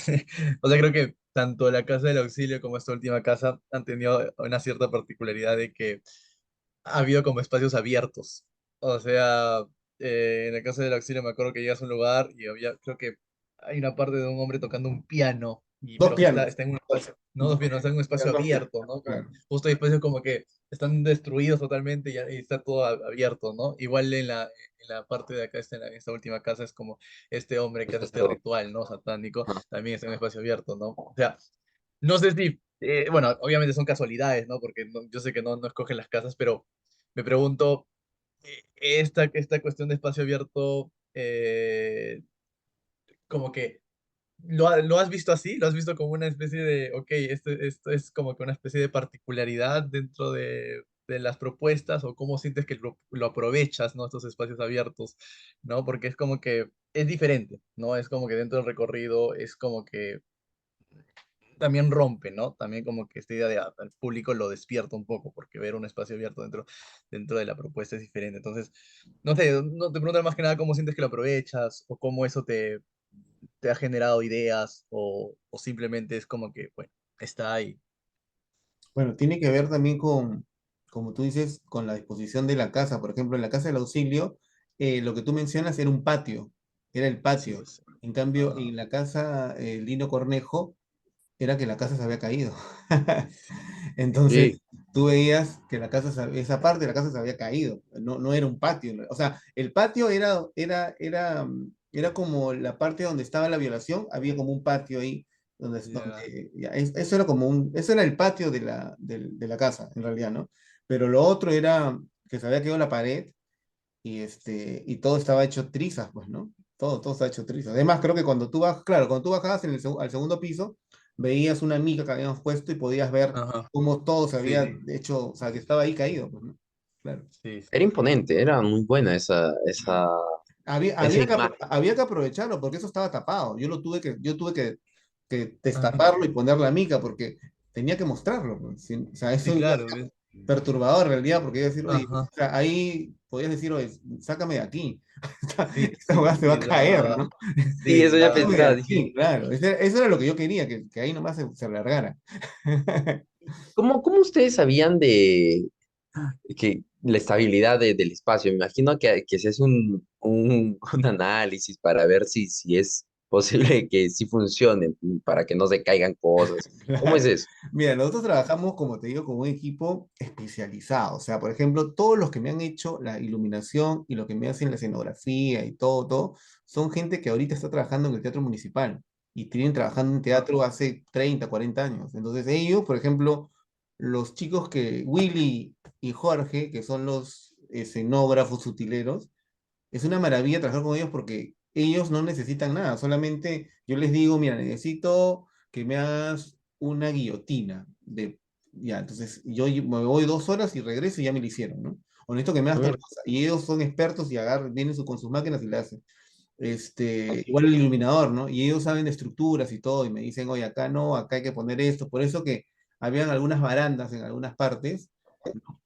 O sea, creo que tanto la Casa del Auxilio como esta última casa han tenido una cierta particularidad de que ha habido como espacios abiertos. O sea, en la Casa del Auxilio me acuerdo que llegas a un lugar y había, creo que hay una parte de un hombre tocando un piano, Dos pero está, pianos. está en un espacio, no dos pianos, está en un espacio Dos pianos, abierto, ¿no? Que claro. justo hay espacios como que están destruidos totalmente y está todo abierto, ¿no? Igual en la parte de acá, en esta última casa, es como este hombre que hace este Pero, ritual, ¿no? Satánico, ajá, también está en un espacio abierto, ¿no? O sea, no sé si, bueno, obviamente son casualidades, ¿no? Porque yo sé que no escogen las casas, pero me pregunto, esta cuestión de espacio abierto, como que, ¿lo has visto así? ¿Lo has visto como una especie de, ok, esto es como que una especie de particularidad dentro de las propuestas, o cómo sientes que lo aprovechas, ¿no? Estos espacios abiertos, ¿no? Porque es como que es diferente, ¿no? Es como que dentro del recorrido es como que también rompe, ¿no? También como que esta idea de al público lo despierta un poco, porque ver un espacio abierto dentro de la propuesta es diferente. Entonces, no sé, no te pregunto más que nada cómo sientes que lo aprovechas, o cómo eso te ha generado ideas, o simplemente es como que, bueno, está ahí. Bueno, tiene que ver también como tú dices, con la disposición de la casa. Por ejemplo, en la casa del auxilio, lo que tú mencionas era un patio, era el Sí, patio. pues. En cambio, Ah, en la casa Lino Cornejo, era que la casa se había caído. sí, Entonces, tú veías que esa parte de la casa se había caído, no era un patio. O sea, el patio era como la parte donde estaba la violación, había como un patio ahí, ya, eso era eso era el patio de la casa, en realidad, ¿no? Pero lo otro era que se había quedado la pared, y todo estaba hecho trizas, pues, ¿no? Todo estaba hecho trizas. Además, creo que cuando tú bajabas en al segundo piso, veías una mica que habíamos puesto y podías ver Ajá, cómo todo se había sí, hecho, o sea, que estaba ahí caído, pues, ¿no? Claro. sí, Era sí. imponente, era muy buena esa imagen. Había que aprovecharlo porque eso estaba tapado. Yo tuve que Ajá, destaparlo y poner la mica porque tenía que mostrarlo, pues. O sea, sí, eso iba a claro, ser ¿ves? perturbador en realidad porque iba a decir, oye, Ajá, o sea, ahí podías decir, oye, sácame de aquí. sí, Esta sí, hueá se va a sí, caer, ¿no? Sí, sí, eso ya Sácame de pensaba, dije, aquí, claro. Eso era lo que yo quería, que ahí nomás se alargara. ¿cómo ustedes sabían de que la estabilidad del espacio? Me imagino que se hace un análisis para ver si es posible que sí funcione, para que no se caigan cosas. ¿Cómo es Claro. eso? Mira, nosotros trabajamos, como te digo, con un equipo especializado. O sea, por ejemplo, todos los que me han hecho la iluminación y lo que me hacen la escenografía y todo, son gente que ahorita está trabajando en el teatro municipal y tienen trabajando en Ah, teatro hace 30, 40 años. Entonces, ellos, por ejemplo, los chicos Willy y Jorge, que son los escenógrafos utileros, es una maravilla trabajar con ellos porque ellos no necesitan nada, solamente yo les digo, mira, necesito que me hagas una guillotina ya, entonces me voy 2 horas y regreso y ya me lo hicieron, ¿no? O necesito que me hagas tal Mira, cosa, y ellos son expertos y vienen con sus máquinas y le hacen. Igual el iluminador, ¿no? Y ellos saben de estructuras y todo, y me dicen, oye, acá no, acá hay que poner esto, por eso que habían algunas barandas en algunas partes,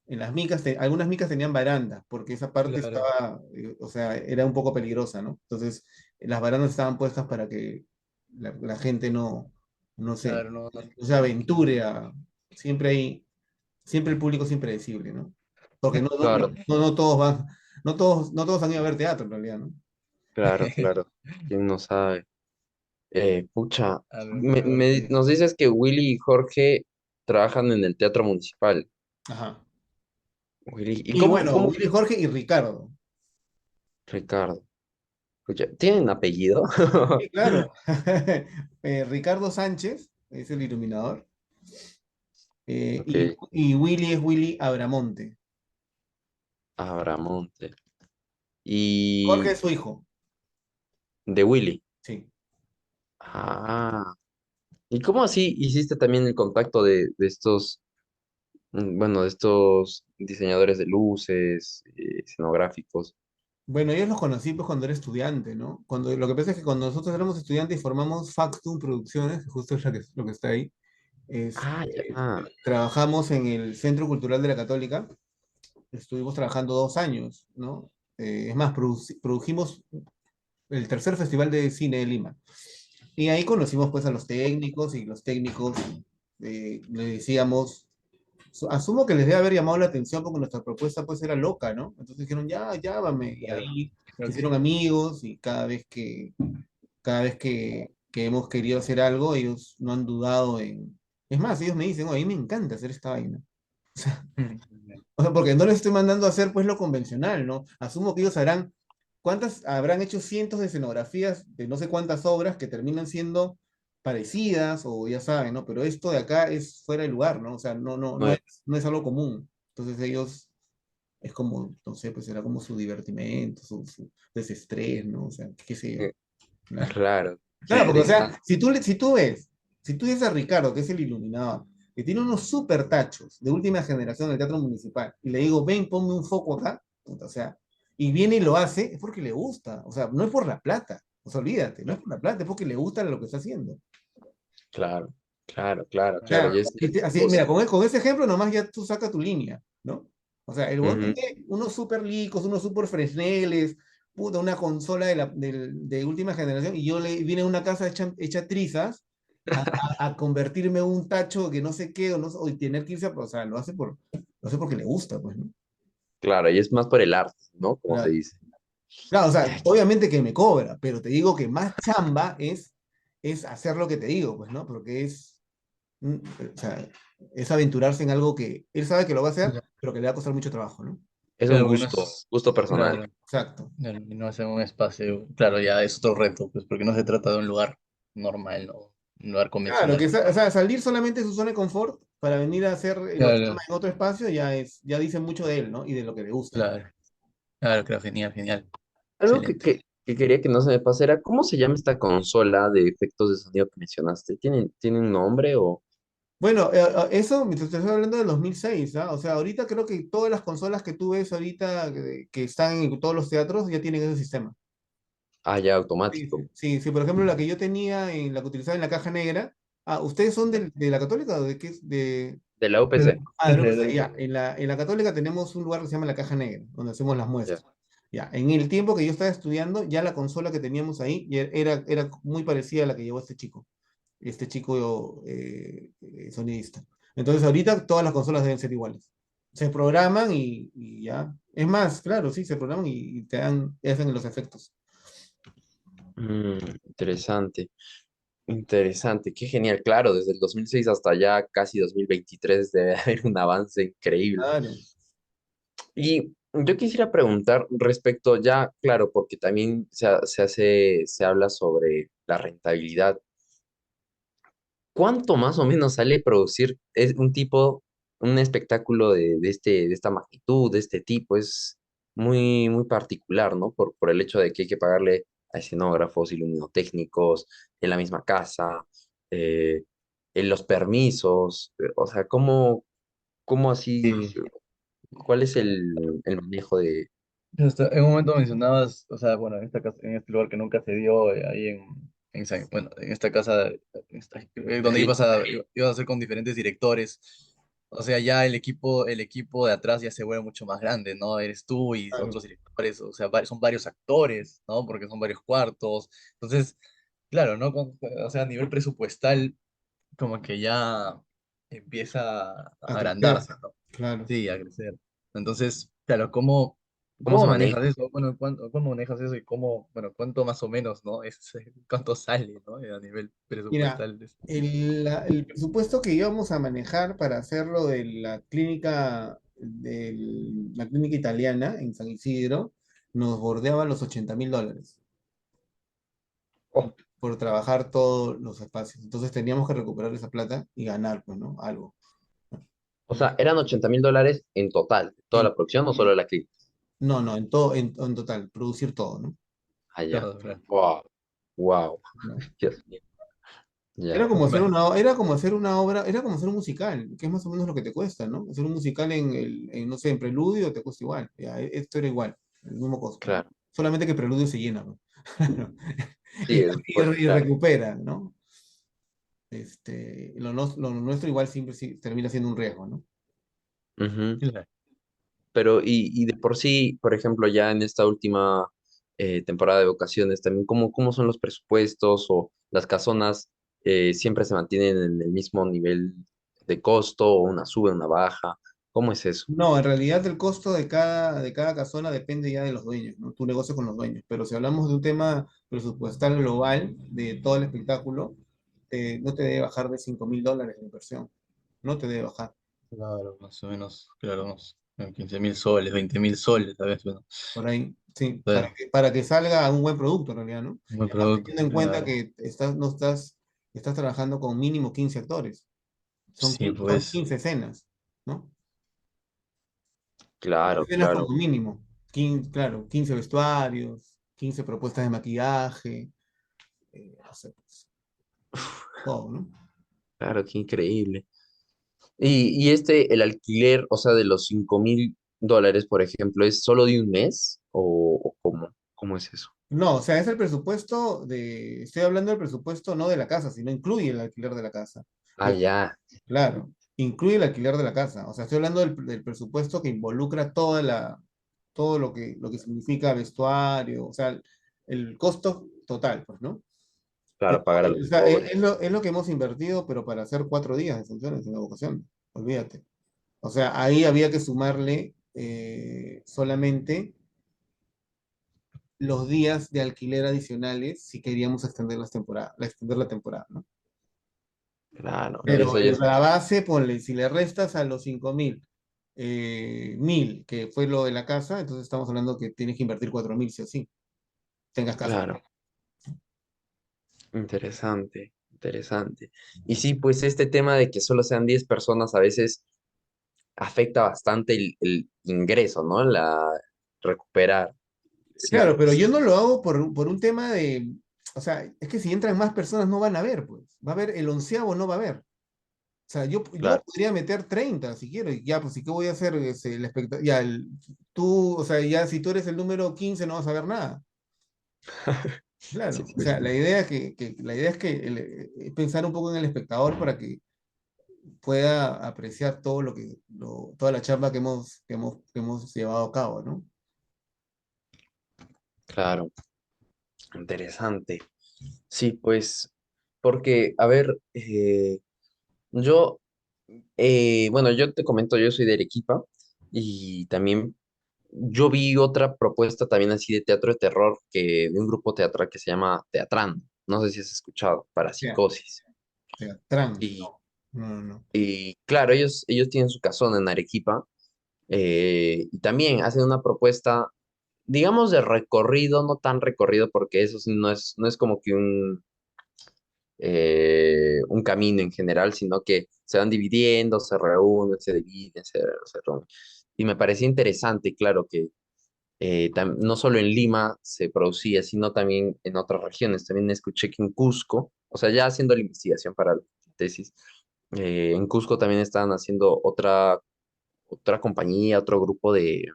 en las micas, algunas micas tenían barandas, porque esa parte claro, estaba, o sea, era un poco peligrosa, ¿no? Entonces, las barandas estaban puestas para que la gente no se, claro, no, no, no se aventure a, siempre hay, siempre el público es impredecible, ¿no? Porque claro, no todos van, no todos han ido a ver teatro en realidad, ¿no? claro, claro. ¿Quién no sabe? Pucha, a ver qué. nos dices que Willy y Jorge trabajan en el Teatro Municipal. Ajá. Willy, ¿y Y bueno, cómo, Willy Jorge y Ricardo. Ricardo? Pucha, ¿tienen apellido? Sí, claro. Ricardo Sánchez es el iluminador. Ok, Y Willy es Willy Abramonte. Abramonte. Jorge Y es su hijo. de Willy. Sí. Ah, ¿y cómo así hiciste también el contacto de estos, bueno, de estos diseñadores de luces, escenográficos? Bueno, ellos los conocí pues cuando era estudiante, ¿no? Lo que pasa es que cuando nosotros éramos estudiantes y formamos Factum Producciones, que justo es lo que está ahí, Ah, ya. trabajamos en el Centro Cultural de la Católica, estuvimos trabajando 2 años, ¿no? Es más, produjimos el tercer Festival de Cine de Lima. Y ahí conocimos pues a los técnicos y los técnicos le decíamos, asumo que les debe haber llamado la atención porque nuestra propuesta pues era loca, ¿no? Entonces dijeron, ya, llámame. Y Claro, ahí se creo que hicieron amigos y cada vez que hemos querido hacer algo, ellos no han dudado en... Es más, ellos me dicen, oye, a mí me encanta hacer esta vaina. O sea, porque no les estoy mandando a hacer pues lo convencional, ¿no? Asumo que ellos harán, ¿cuántas habrán hecho cientos de escenografías de no sé cuántas obras que terminan siendo parecidas o ya saben, ¿no? Pero esto de acá es fuera de lugar, ¿no? O sea, No, no es algo común. Entonces ellos es como, no sé, pues era como su divertimento, su desestrés, ¿no? O sea, qué sé yo. eh, Claro. claro, qué Claro, porque, o interesante. sea, si tú ves a Ricardo, que es el iluminador, que tiene unos super tachos de última generación del Teatro Municipal, y le digo, ven, ponme un foco acá, puta, o sea, y viene y lo hace, es porque le gusta, o sea, no es por la plata, o sea, olvídate, no es por la plata, es porque le gusta lo que está haciendo. Claro, claro, claro, O claro. sea, Y es así, gusto. mira, con ese ejemplo nomás ya tú sacas tu línea, ¿no? O sea, el bot Ujú. tiene unos super licos, unos super fresneles, puta, una consola de última generación, y yo le vine a una casa hecha trizas a convertirme en un tacho que no sé qué, o y tener que irse o sea, lo hace porque le gusta, pues, ¿no? Claro, y es más por el arte, ¿no? Como se Claro, dice. claro, o sea, Ya, obviamente que me cobra, pero te digo que más chamba es hacer lo que te digo, pues, ¿no? Porque mm, o sea, es aventurarse en algo que él sabe que lo va a hacer, ya. pero que le va a costar mucho trabajo, ¿no? es un Claro, porque no gusto, es, gusto personal. claro, Exacto. claro, y no es en un espacio, claro, ya es otro reto, pues porque no se trata de un lugar normal, ¿no? Un lugar Claro, convencional. o sea, salir solamente de su zona de confort para venir a hacer lo que ama Claro, en otro espacio ya dice mucho de él, ¿no? Y de lo que le gusta. claro, claro, claro, genial, genial, Algo excelente. que quería que no se me pase era, ¿cómo se llama esta consola de efectos de sonido que mencionaste? ¿Tiene un nombre o...? Bueno, eso te estoy hablando del 2006, ¿ah? O sea, ahorita creo que todas las consolas que tú ves ahorita que están en todos los teatros ya tienen ese sistema. Ah, ya, Sí, automático. sí, sí, sí, por ejemplo, la que yo tenía, en la que utilizaba en la caja negra. Ah, ¿ustedes son de la Católica o de qué? De la Pero, UPC. Ah, de la UPC, ya. En la Católica tenemos un lugar que se llama la caja negra, donde hacemos las Ya. muestras. Ya, en el tiempo que yo estaba estudiando, ya la consola que teníamos ahí ya era muy parecida a la que llevó este chico sonidista. Entonces, ahorita todas las consolas deben ser iguales. Se programan y ya. Es más, claro, sí, se programan y te hacen los efectos. Interesante, interesante, qué genial. Claro, desde el 2006 hasta ya casi 2023 debe haber un avance increíble. Claro. Y yo quisiera preguntar respecto ya, claro, porque también se habla sobre la rentabilidad. ¿Cuánto más o menos sale producir un espectáculo de esta magnitud, de este tipo? Es muy particular, ¿no? Por el hecho de que hay que pagarle a escenógrafos, iluminotécnicos, en la misma casa, eh, en los permisos, o sea, ¿cómo así? sí, ¿Cuál es el manejo de... en un momento mencionabas, o sea, bueno, en esta casa, en este lugar que nunca se dio, ahí bueno, en esta casa, donde ibas a hacer con diferentes directores. O sea, ya el equipo de atrás ya se vuelve mucho más grande, ¿no? Eres tú y Claro. otros directores, o sea, son varios actores, ¿no? Porque son varios cuartos. Entonces, claro, ¿no? O sea, a nivel presupuestal, como que ya empieza a A crecer. agrandarse, ¿no? Claro. Sí, a crecer. Entonces, claro, ¿cómo, ¿Cómo cómo se manejas maneja? eso? Bueno, ¿cómo manejas eso y bueno, cuánto más o menos, ¿no? Cuánto sale, ¿no? A nivel Mira, presupuestal. el presupuesto que íbamos a manejar para hacerlo de la clínica italiana en San Isidro nos bordeaba los $80.000 Oh, por trabajar todos los espacios. Entonces teníamos que recuperar esa plata y ganar, pues, ¿no? Algo. o sea, eran $80.000 en total, toda En- la producción o solo la clínica. no, no, en todo, en total, producir todo, ¿no? Allá. Claro, claro. Wow, wow, ¿No? Dios mío. Era Ya. como hacer Bueno, era como hacer una obra, era como hacer un musical, que es más o menos lo que te cuesta, ¿no? Hacer un musical no sé, en Preludio te cuesta igual, ya, esto era igual, el mismo costo. Claro. Solamente que Preludio se llena, ¿no? Sí, pues Y claro. recupera, ¿no? Lo nuestro igual siempre sí, termina siendo un riesgo, ¿no? Ujú. claro. Pero, y de por sí, por ejemplo, ya en esta última temporada de vocaciones, también, ¿cómo son los presupuestos o las casonas siempre se mantienen en el mismo nivel de costo o una sube, una baja? ¿Cómo es eso? No, en realidad el costo de cada casona depende ya de los dueños, ¿no? Tu negocio con los dueños. Pero si hablamos de un tema presupuestal global de todo el espectáculo, no te debe bajar de $5.000 de inversión. No te debe bajar. Claro, más o menos, claro, unos 15.000 soles, 20.000 soles, ¿sabes? Bueno, Por ahí, sí, para claro, que, para que salga un buen producto en realidad, ¿no? un buen Y además producto, teniendo en cuenta claro. que no estás trabajando con mínimo 15 actores. Son, Sí, son pues, 15 escenas, ¿no? Claro, Escenas claro. como mínimo. Claro, 15 vestuarios, 15 propuestas de maquillaje, no sé, pues, todo, ¿no? Claro, qué increíble. El alquiler, o sea, de los $5.000, por ejemplo, ¿es solo de un mes? ¿O cómo es eso? No, o sea, estoy hablando del presupuesto no de la casa, sino incluye el alquiler de la casa. Ah, Pero, ya, claro, incluye el alquiler de la casa. O sea, estoy hablando del presupuesto que involucra todo lo que significa vestuario, o sea, el costo total, pues, ¿no? claro, pagar a los O sea, actores. es lo que hemos invertido, pero para hacer 4 días de funciones en la vocación, olvídate. O sea, ahí había que sumarle solamente los días de alquiler adicionales si queríamos extender la temporada, ¿no? Claro, y Pero eso ya es la base, ponle, si le restas a los 5.000, 1.000, que fue lo de la casa, entonces estamos hablando que tienes que invertir 4.000, sí o sí, tengas casa. claro, interesante, interesante. Y sí, pues este tema de que solo sean 10 personas a veces afecta bastante el ingreso, ¿no? Recuperar. Sí, Claro, pero yo pues, no lo hago por un tema de, o sea, es que si entran más personas no van a ver, pues. Va a haber el onceavo, no va a haber. O sea, yo claro. podría meter 30 si quiero, y ya, pues, ¿y qué voy a hacer? El ya, tú, o sea, ya si tú eres el número 15 no vas a ver nada. Sí, Claro, o pues. sea, la idea la idea es que pensar un poco en el espectador para que pueda apreciar todo toda la chamba que hemos llevado a cabo, ¿no? Claro, interesante. Sí, pues, porque, a ver, yo, bueno, yo te comento, yo soy de Arequipa y también yo vi otra propuesta también así de teatro de terror que de un grupo teatral que se llama Teatrán. No sé si has escuchado, Ya, Parapsicosis. Teatrán, Y, no, no, no. y claro, ellos tienen su casona en Arequipa y también hacen una propuesta, digamos, de recorrido, no tan recorrido porque eso sí no es como que un camino en general, sino que se van dividiendo, se reúnen, se dividen, se reúnen. Y me parecía interesante, claro, que no solo en Lima se producía, sino también en otras regiones. También escuché que en Cusco, o sea, ya haciendo la investigación para la tesis, en Cusco también estaban haciendo otra compañía, otro grupo de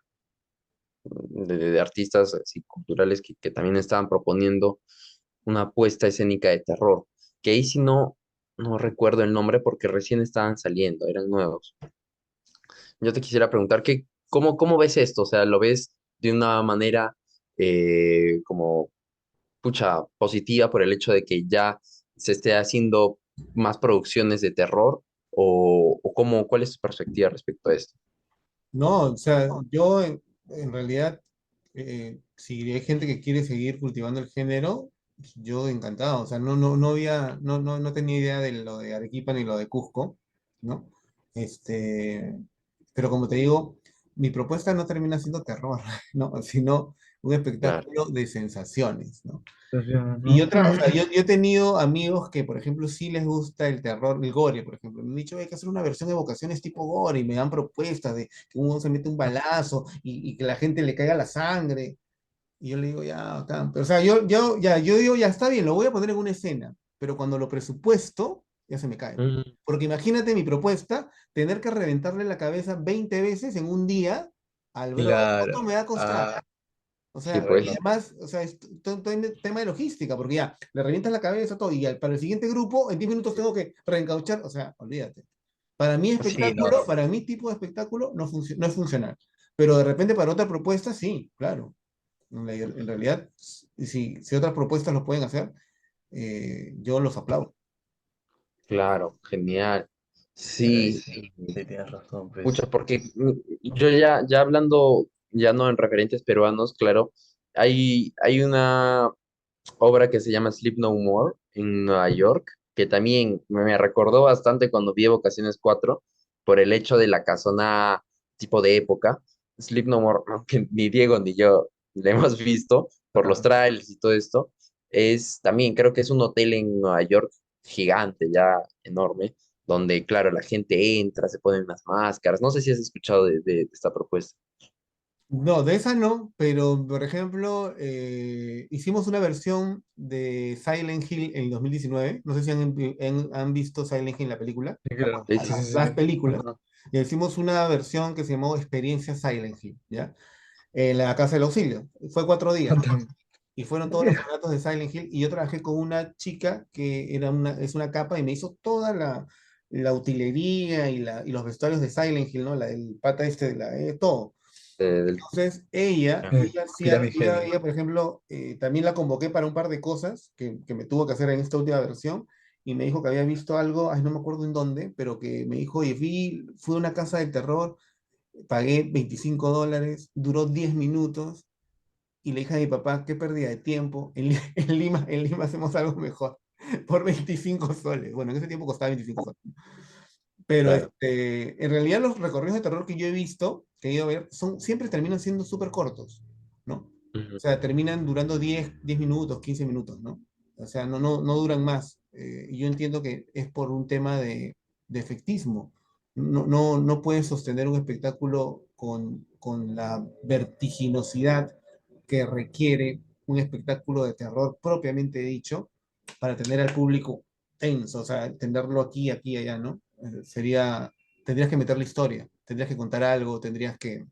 artistas así, culturales que también estaban proponiendo una puesta escénica de terror, que ahí sí no recuerdo el nombre porque recién estaban saliendo, eran nuevos. Yo te quisiera preguntar, cómo ves esto? O sea, ¿lo ves de una manera como, pucha, positiva por el hecho de que ya se esté haciendo más producciones de terror? ¿O cuál es tu perspectiva respecto a esto? No, o sea, yo en realidad, si hay gente que quiere seguir cultivando el género, pues, yo encantado. O sea, no tenía idea de lo de Arequipa ni lo de Cusco, ¿no? Este, pero como te digo, mi propuesta no termina siendo terror, ¿no? Sino un Claro. espectáculo de sensaciones, ¿no? Y Ujú. otra, o sea, yo he tenido amigos que, por ejemplo, sí les gusta el terror, el gore, por ejemplo. Me han dicho, hay que hacer una versión de Evocaciones tipo gore, y me dan propuestas de que uno se mete un balazo y que la gente le caiga la sangre. Y yo le digo, ya, acá. Pero, o sea, yo digo, ya está bien, lo voy a poner en una escena, pero cuando lo presupuesto, ya se me cae. Mm, Porque imagínate mi propuesta, tener que reventarle la cabeza 20 veces en un día al brother, ¿cuánto Claro. me va a costar? Ah, O sí, sea, y pues. bueno. además, o sea, es todo un tema de logística, porque ya, le revientas la cabeza, todo, y para el siguiente grupo, en 10 minutos tengo que reencauchar, o sea, olvídate. Para mi Sí, no, espectáculo, no. para mi tipo de espectáculo, no es funcional. Pero de repente para otra propuesta, sí, claro. En realidad, si otras propuestas lo pueden hacer, yo los aplaudo. Claro, genial. Sí, Sí, tienes razón, pucha, pues. porque yo ya hablando, ya no en referentes peruanos, claro, hay una obra que se llama Sleep No More en Nueva York, que también me recordó bastante cuando vi Evocaciones 4 por el hecho de la casona tipo de época. Sleep No More, aunque ni Diego ni yo la hemos visto por los Ajá. trailers y todo esto, es también, creo que es un hotel en Nueva York gigante, ya enorme, donde, claro, la gente entra, se ponen unas máscaras. No sé si has escuchado de esta propuesta. No, de esa no, pero por ejemplo, hicimos una versión de Silent Hill en 2019. No sé si han visto Silent Hill, la película, Sí, claro. Sí, Sí, sí, sí, las sí. películas. Ajá. Y hicimos una versión que se llamó Experiencia Silent Hill, ¿ya? En la Casa del Auxilio. Fue 4 días. Y fueron todos los relatos de Silent Hill. Y yo trabajé con una chica que es una capa y me hizo toda la utilería y los vestuarios de Silent Hill, ¿no? El pata este, todo. del- Entonces, ella hacía, Piramigenia. por ejemplo, también la convoqué para un par de cosas que me tuvo que hacer en esta última versión y me dijo que había visto algo, ay, no me acuerdo en dónde, pero que me dijo, oye, fui a una casa de terror, pagué $25, duró 10 minutos y le dije a mi papá, qué pérdida de tiempo, en Lima hacemos algo mejor, por 25 soles. Bueno, en ese tiempo costaba 25 soles. Pero Claro. en realidad los recorridos de terror que yo he visto, que he ido a ver, siempre terminan siendo súper cortos, ¿no? O Ujú. sea, terminan durando 10 minutos, 15 minutos, ¿no? O sea, no duran más. Y yo entiendo que es por un tema de efectismo. No puedes sostener un espectáculo con la vertiginosidad que requiere un espectáculo de terror propiamente dicho para tener al público tenso, o sea, tenerlo aquí, aquí y allá, ¿no? Tendrías que meter la historia, tendrías que contar algo, tendrías que,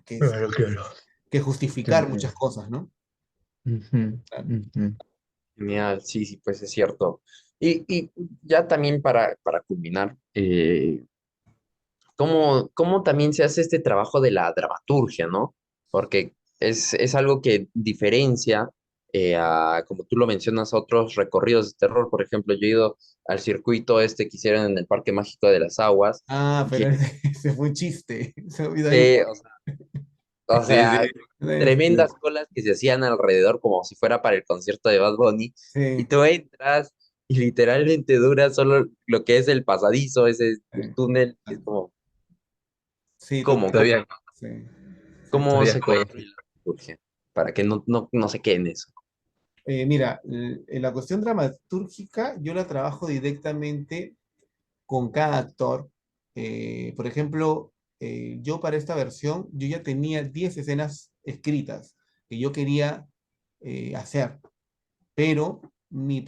Claro, claro. que Te justificar muchas entiendo. cosas, ¿no? Ujú, Claro. ujú. Genial, sí, sí, pues es cierto. Y ya también para culminar, ¿cómo también se hace este trabajo de la dramaturgia, ¿no? Porque es algo que diferencia como tú lo mencionas, a otros recorridos de terror. Por ejemplo, yo he ido al circuito este que hicieron en el Parque Mágico de las Aguas, Ah, y pero que, ese fue un chiste, se ha olvidado ahí. sí, o Sí, sí. sea, tremendas colas que se hacían alrededor como si fuera para el concierto de Bad Bunny, y Sí, tú entras y literalmente dura solo lo que es el pasadizo, ese, el sí, túnel, y es como, sí, ¿cómo, cómo, Todavía, sí, sí. cómo todavía se con... construye la dramaturgia? Para que no se quede en eso. Mira, en la cuestión dramatúrgica yo la trabajo directamente con cada actor. Por ejemplo, yo para esta versión, yo ya tenía 10 escenas escritas que yo quería hacer, pero mi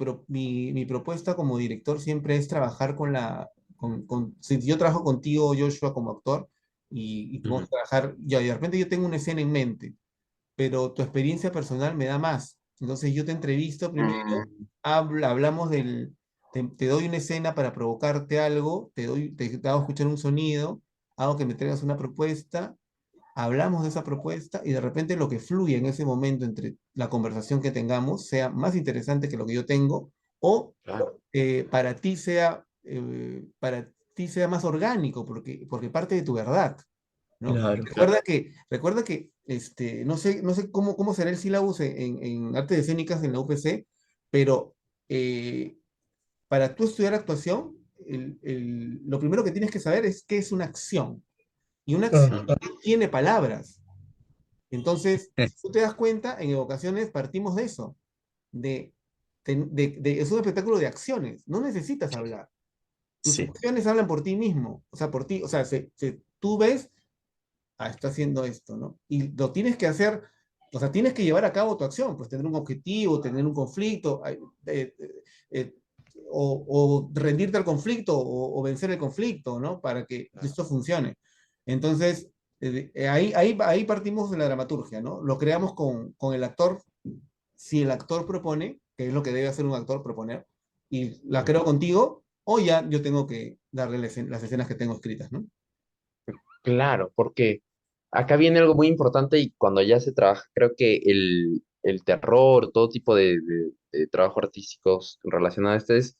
propuesta como director siempre es trabajar si yo trabajo contigo, Joshua, como actor, y tú vamos Ujú. a trabajar, ya de repente yo tengo una escena en mente, pero tu experiencia personal me da más. Entonces yo te entrevisto primero, Mm, hablamos te doy una escena para provocarte algo, te hago escuchar un sonido, hago que me traigas una propuesta, hablamos de esa propuesta y de repente lo que fluye en ese momento entre la conversación que tengamos sea más interesante que lo que yo tengo o claro, para ti sea más orgánico porque parte de tu verdad. ¿No? Claro, claro. Recuerda que no sé cómo será el sílabus en artes escénicas en la UPC, pero eh, para tú estudiar actuación, lo primero que tienes que saber es qué es una acción. Y una acción Ajá. no tiene palabras. Entonces, si tú te das cuenta, en ocasiones partimos de eso, de, es un espectáculo de acciones, no necesitas hablar. Tus sí, acciones hablan por ti mismo, o sea, por ti, o sea, tú ves está haciendo esto, ¿no? Y lo tienes que hacer, o sea, tienes que llevar a cabo tu acción, pues tener un objetivo, tener un conflicto, eh, eh, o rendirte al conflicto o vencer el conflicto, ¿no? Para que claro. esto funcione. Entonces, ahí partimos de la dramaturgia, ¿no? Lo creamos con el actor, si el actor propone, que es lo que debe hacer un actor, proponer, y la creo contigo, o ya yo tengo que darle las escenas que tengo escritas, ¿no? Claro, porque acá viene algo muy importante y cuando ya se trabaja, creo que el terror, todo tipo de trabajo artísticos relacionado a este es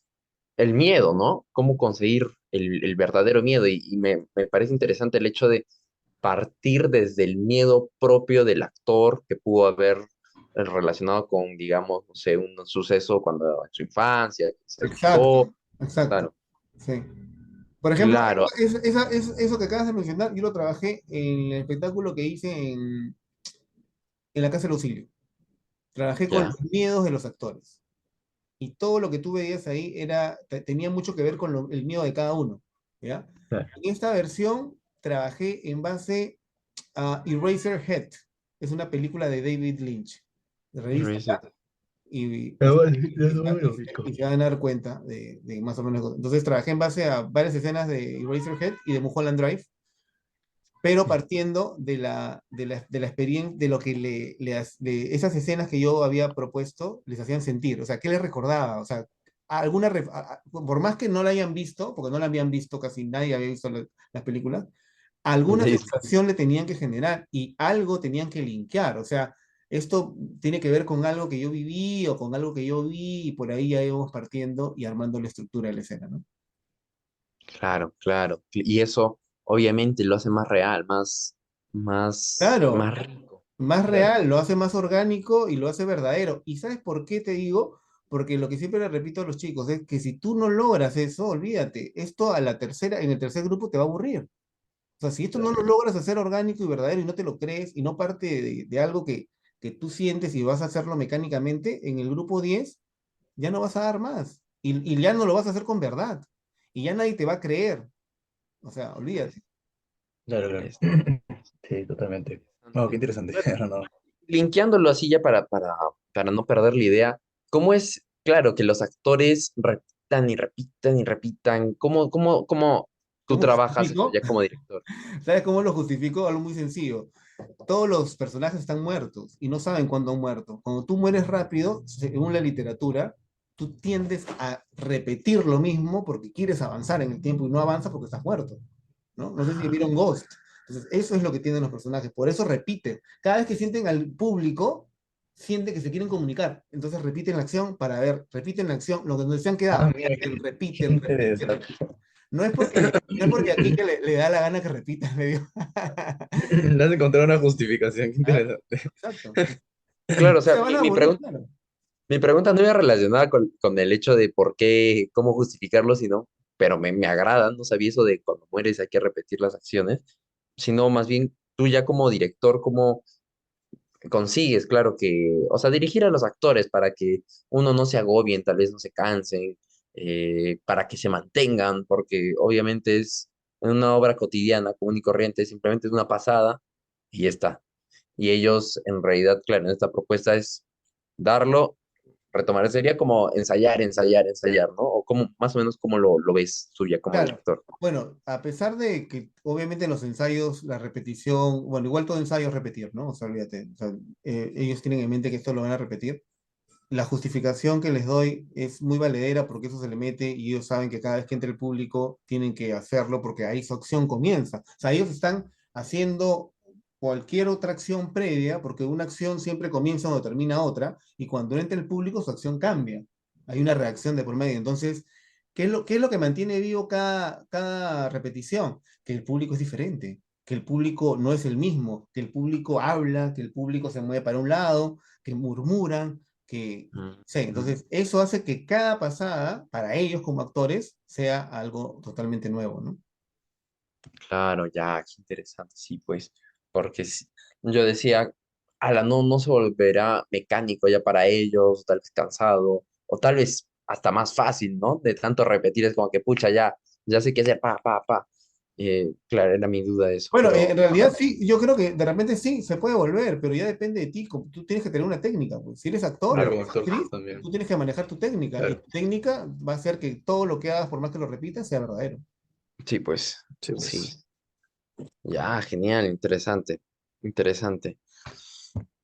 el miedo, ¿no? Cómo conseguir el verdadero miedo. Y me parece interesante el hecho de partir desde el miedo propio del actor que pudo haber relacionado con, digamos, no sé, un suceso cuando en su infancia, que se Exacto, asustó. exacto. Claro, Sí. Por ejemplo, claro, eso que acabas de mencionar, yo lo trabajé en el espectáculo que hice en la Casa del Auxilio. Trabajé con ya, los miedos de los actores. Y todo lo que tú veías ahí tenía mucho que ver con el miedo de cada uno. ¿Ya? Claro. En esta versión trabajé en base a Eraserhead. Es una película de David Lynch. Revísala y, Pero y, bueno, y- ya y- no me lo y- ubico. y se van a dar cuenta de más o menos. Entonces trabajé en base a varias escenas de Eraserhead y de Mulholland Drive, pero partiendo de la experiencia, de lo que de esas escenas que yo había propuesto, les hacían sentir. O sea, ¿qué les recordaba? O sea, por más que no la hayan visto, porque no la habían visto, casi nadie había visto las películas, alguna listo. sensación le tenían que generar y algo tenían que linkear. O sea, esto tiene que ver con algo que yo viví o con algo que yo vi y por ahí ya íbamos partiendo y armando la estructura de la escena, ¿no? Claro, claro. Y eso obviamente lo hace más real, Claro, más rico. más Claro. real, lo hace más orgánico y lo hace verdadero. ¿Y sabes por qué te digo? Porque lo que siempre le repito a los chicos es que si tú no logras eso, olvídate, esto en el tercer grupo te va a aburrir. O sea, si esto no Claro. lo logras hacer orgánico y verdadero y no te lo crees y no parte de algo que tú sientes y vas a hacerlo mecánicamente, en el grupo 10 ya no vas a dar más. Y ya no lo vas a hacer con verdad. Y ya nadie te va a creer. O sea, olvídate. Claro, claro. Interesante. Sí, totalmente. Wow, qué Interesante. interesante. Bueno, No, no. linkeándolo así ya para no perder la idea, ¿cómo es, claro, que los actores repitan y repitan y repitan? ¿Cómo tú ¿Cómo trabajas eso justifico? ya como director? ¿Sabes cómo lo justifico? Algo muy sencillo. Todos los personajes están muertos y no saben cuándo han muerto. Cuando tú mueres rápido, según la literatura, tú tiendes a repetir lo mismo porque quieres avanzar en el tiempo y no avanzas porque estás muerto, ¿no? No sé si vieron Ah, Ghost. Entonces, eso es lo que tienen los personajes. Por eso repiten. Cada vez que sienten al público, sienten que se quieren comunicar. Entonces repiten la acción para ver, repiten la acción, lo que se han quedado. Mira, qué Repiten, repiten, interesante. repiten. No es porque aquí que le da la gana que repita, me dio. Le has encontrado una justificación, qué Ah, interesante. exacto. claro, o Se sea, van a morir, claro. mi pregunta no iba relacionada con el hecho de por qué, cómo justificarlo, sino, pero me agrada, no sabía eso de cuando mueres hay que repetir las acciones, sino más bien tú ya como director, ¿cómo consigues, claro que, o sea, dirigir a los actores para que uno no se agobien, tal vez no se cansen, para que se mantengan, porque obviamente es una obra cotidiana, común y corriente, simplemente es una pasada y ya está. Y ellos, en realidad, claro, en esta propuesta es darlo, retomar, sería como ensayar, ensayar, ensayar, ¿no? O como, más o menos como lo ves tú ya como Claro. director. Bueno, a pesar de que obviamente en los ensayos la repetición, bueno, igual todo ensayo es repetir, ¿no? O sea, olvídate. O sea, ellos tienen en mente que esto lo van a repetir. La justificación que les doy es muy valedera porque eso se le mete y ellos saben que cada vez que entre el público tienen que hacerlo porque ahí su acción comienza. O sea, ellos están haciendo cualquier otra acción previa porque una acción siempre comienza o termina otra y cuando entra el público su acción cambia. Hay una reacción de por medio. Entonces, ¿qué es lo que mantiene vivo cada repetición? Que el público es diferente, que el público no es el mismo, que el público habla, que el público se mueve para un lado, que murmuran que, Mm, sí, mm. entonces eso hace que cada pasada, para ellos como actores, sea algo totalmente nuevo, ¿no? Claro, ya, qué interesante, sí, pues, porque yo decía, ala, no, no se volverá mecánico ya para ellos, tal vez cansado, o tal vez hasta más fácil, ¿no? De tanto repetir, es como que, pucha, ya sé qué hacer, pa. Claro, era mi duda de eso, Bueno, en pero, realidad sí, yo creo que de repente sí, se puede volver, pero ya depende de ti, tú tienes que tener una técnica, pues. Si eres actor o Claro, claro, como eres actor actriz, también. tú tienes que manejar tu técnica, y Claro. tu técnica va a hacer que todo lo que hagas, por más que lo repitas, sea verdadero. sí, pues, Sí, sí, pues. ya, genial, interesante, interesante.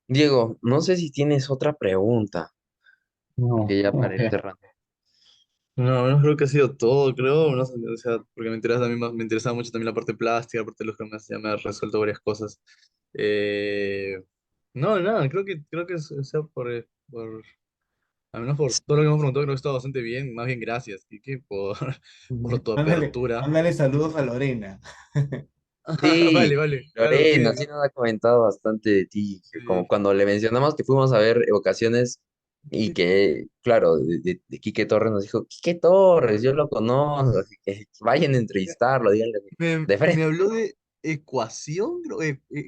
Diego, no sé si tienes otra pregunta, No, que ya para ok. ir cerrando. No, no creo que ha sido todo, creo. No sé, o sea, porque me interesa también me interesaba mucho también la parte plástica, la parte de los que ya me ha resuelto varias cosas. Eh, no, nada, creo que o sea, al menos por todo lo que hemos preguntado, creo que está bastante bien. Más bien, gracias, Kiki, por tu Mándale, apertura. mándale saludos a Lorena. Sí, Vale, vale, claro, Lorena, sí, sí nos ha comentado bastante de ti, que como sí. cuando le mencionamos que fuimos a ver Evocaciones y Sí. que, claro, de Quique Torres nos dijo, Quique Torres, yo lo conozco, así que vayan a entrevistarlo, díganle de Me frente. habló de ecuación,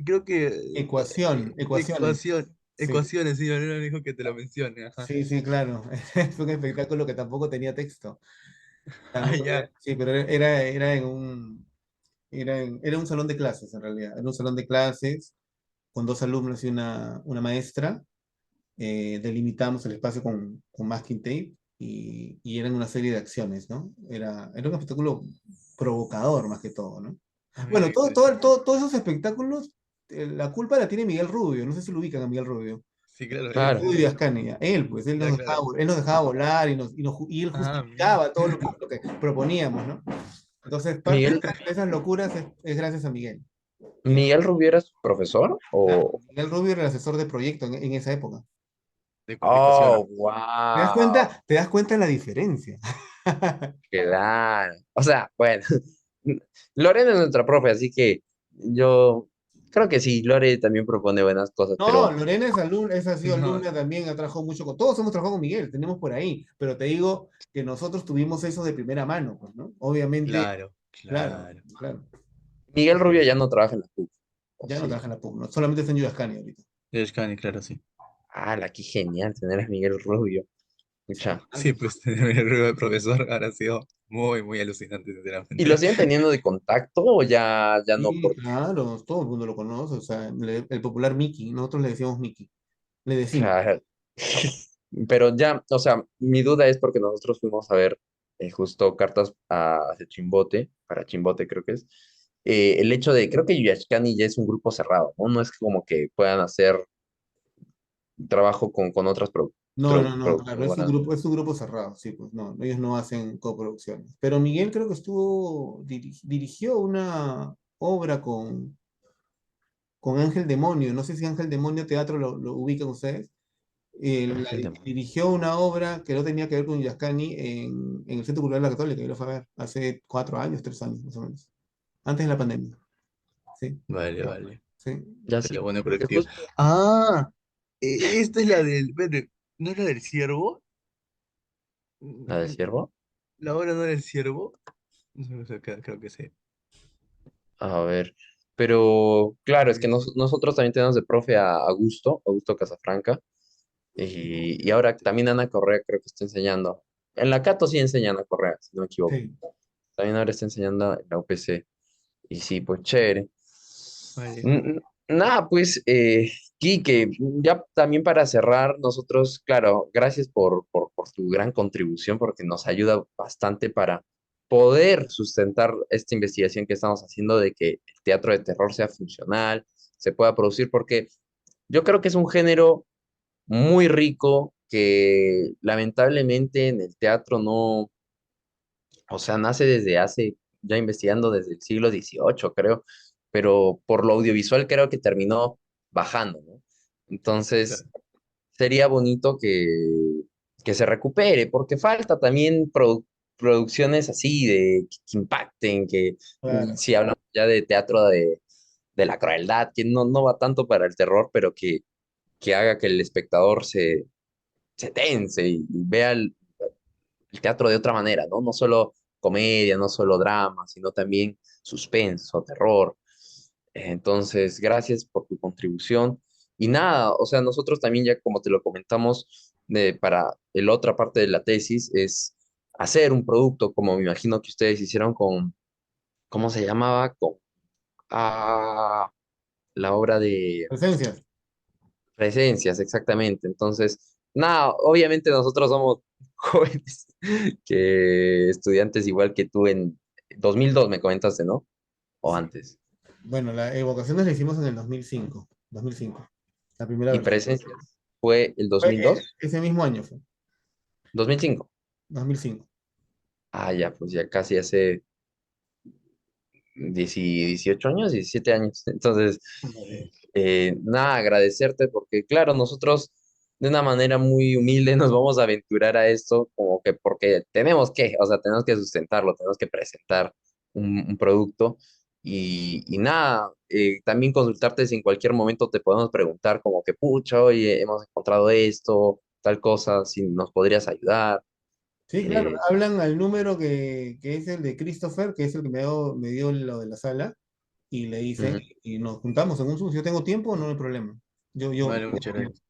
creo que Ecuaciones. Sí, ecuaciones, sí, Valera me dijo que te lo mencione, ajá. sí, sí, claro. Fue un espectáculo que tampoco tenía texto. Ah, Ah, ya. sí, pero era un salón de clases en realidad. Era un salón de clases con dos alumnos y una maestra. Delimitamos el espacio con masking tape y eran una serie de acciones, ¿no? Era un espectáculo provocador más que todo, ¿no? Ah, mira Bueno, qué interesante. todos esos espectáculos, la culpa la tiene Miguel Rubio. No sé si lo ubican a Miguel Rubio. Sí, claro, Miguel sí, Claro, Rubio y sí. Ascanía. Él, pues, él Ya, nos dejaba, claro. él nos dejaba volar y él Ah, mira. justificaba todo lo que proponíamos, ¿no? Entonces, parte de Miguel, esas locuras es gracias a Miguel. Miguel Rubio era su profesor, Claro, o, Miguel Rubio era el asesor de proyecto en esa época. De ecuación. oh, ¿Te das wow, cuenta? ¿Te das cuenta la diferencia? claro, o sea, bueno, Lorena es nuestra profe, así que yo creo que sí, Lore también propone buenas cosas, No, pero Lorena es alumna, ha sido No, alumna también, ha trabajado mucho todos hemos trabajado con Miguel, tenemos por ahí, pero te digo que nosotros tuvimos eso de primera mano, pues, ¿no? Obviamente, claro, claro, claro. claro, Miguel Rubio ya no trabaja en la PUC, ¿o ya no sí? trabaja en la PUC, ¿no? Solamente está en Yudascani ahorita. El Shkani, claro, sí. Ah, qué genial tener a Miguel Rubio. Mucha. Sí, pues tener el ruido de profesor ahora ha sido. muy, muy alucinante, ¿Y lo sinceramente. siguen teniendo de contacto o ya no? Sí, claro, todo el mundo lo conoce, o sea, el popular Mickey, nosotros le decíamos Mickey, le decimos. Claro. Pero ya, o sea, mi duda es porque nosotros fuimos a ver justo cartas hacia Chimbote, para Chimbote creo que es, el hecho de, creo que Yuyachkani ya es un grupo cerrado, ¿no? No es como que puedan hacer trabajo con otras No, no, no, claro, productoras. es un grupo cerrado, sí, pues no, ellos no hacen coproducciones. Pero Miguel creo que dirigió una obra con Ángel Demonio, no sé si Ángel Demonio Teatro lo ubican ustedes. Ángel de Dirigió una obra que no tenía que ver con Yascani en el Centro Cultural de la Católica, yo lo fui a ver hace 4 años, 3 años más o menos, antes de la pandemia, sí, Vale, vale. sí. Ya De la sí, buena porque colectiva. justo Ah, esta es la del. Espérate, ¿no es la del ciervo? la de Siervo. ¿La obra no era el ciervo? No sé, creo que sí. A ver, pero claro, es Creo que que sí. nosotros también tenemos de profe a Augusto Casafranca, y ahora también Ana Correa creo que está enseñando. En la Cato sí enseña Ana Correa, si no me equivoco. Sí. También ahora está enseñando en la UPC. Y sí, pues chévere. Vale. Nada, pues, Quique, ya también para cerrar, nosotros, claro, gracias por tu gran contribución, porque nos ayuda bastante para poder sustentar esta investigación que estamos haciendo de que el teatro de terror sea funcional, se pueda producir, porque yo creo que es un género muy rico que lamentablemente en el teatro no, o sea, nace desde hace, ya investigando desde el siglo XVIII, creo, pero por lo audiovisual creo que terminó bajando, ¿no? Entonces, Claro, sería bonito que se recupere, porque falta también producciones así, que impacten, que Claro. si hablamos ya de teatro de la crueldad, que no va tanto para el terror, pero que haga que el espectador se tense y vea el teatro de otra manera, ¿no? No solo comedia, no solo drama, sino también suspenso, terror. Entonces, gracias por tu contribución. Y nada, o sea, nosotros también ya como te lo comentamos, para la otra parte de la tesis es hacer un producto como me imagino que ustedes hicieron con, ¿cómo se llamaba? Con ah, la obra de Presencias. Presencias, exactamente. Entonces, nada, obviamente nosotros somos jóvenes, que estudiantes igual que tú en 2002 me comentaste, ¿no? O antes. Bueno, la evocaciones la hicimos en el 2005, 2005, la primera Y versión. Presencias fue el Fue 2002, ese mismo año fue, 2005. 2005. Ah, ya, pues ya casi hace 18 años, 17 años. Entonces, Vale. nada, agradecerte porque, claro, nosotros de una manera muy humilde nos vamos a aventurar a esto, como que porque o sea, tenemos que sustentarlo, tenemos que presentar un producto y nada, también consultarte si en cualquier momento te podemos preguntar como que, pucha, oye, hemos encontrado esto, tal cosa, si nos podrías ayudar. Sí, claro, eh, hablan al número que es el de Christopher, que es el que me dio lo de la sala, y le dicen, Ujú. y nos juntamos en un Zoom. Si yo tengo tiempo, no hay problema. vale, muchas gracias.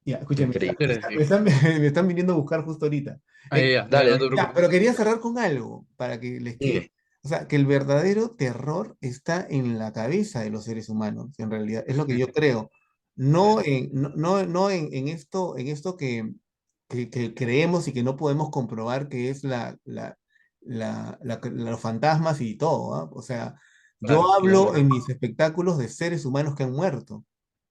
Ya, escúchame, Increíble. Muchas gracias, Kike. me están viniendo a buscar justo ahorita. Ah, ya, ya, ya, Dale, no te dale, Ya, preocupes. pero quería cerrar con algo, para que les quede, dime. o sea, que el verdadero terror está en la cabeza de los seres humanos, en realidad, es lo que yo creo. No Claro, en, no, no, no en esto que creemos y que no podemos comprobar que es los fantasmas y todo, ¿ah? O sea, yo claro, claro. hablo en mis espectáculos de seres humanos que han muerto.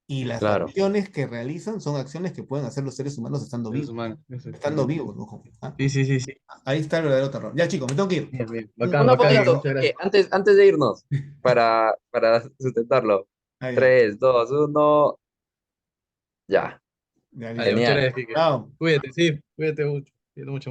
Y las Claro. acciones que realizan son acciones que pueden hacer los seres humanos Seres humanos, estando exactamente. vivos, ojo. ¿Ah? Sí, sí, sí, sí. Ahí está el verdadero terror. Ya, chicos, me tengo que ir. Bien, bien. Un Bacán, Una bacán, Kike. fotito, Muchas Quique, gracias. antes de irnos, para sustentarlo. Ah, ya. 3, 2, 1, ya. Ya, listo. Vale, muchas Genial. gracias, Kike. Chao. Cuídate, sí, cuídate mucho. Cuídate mucho.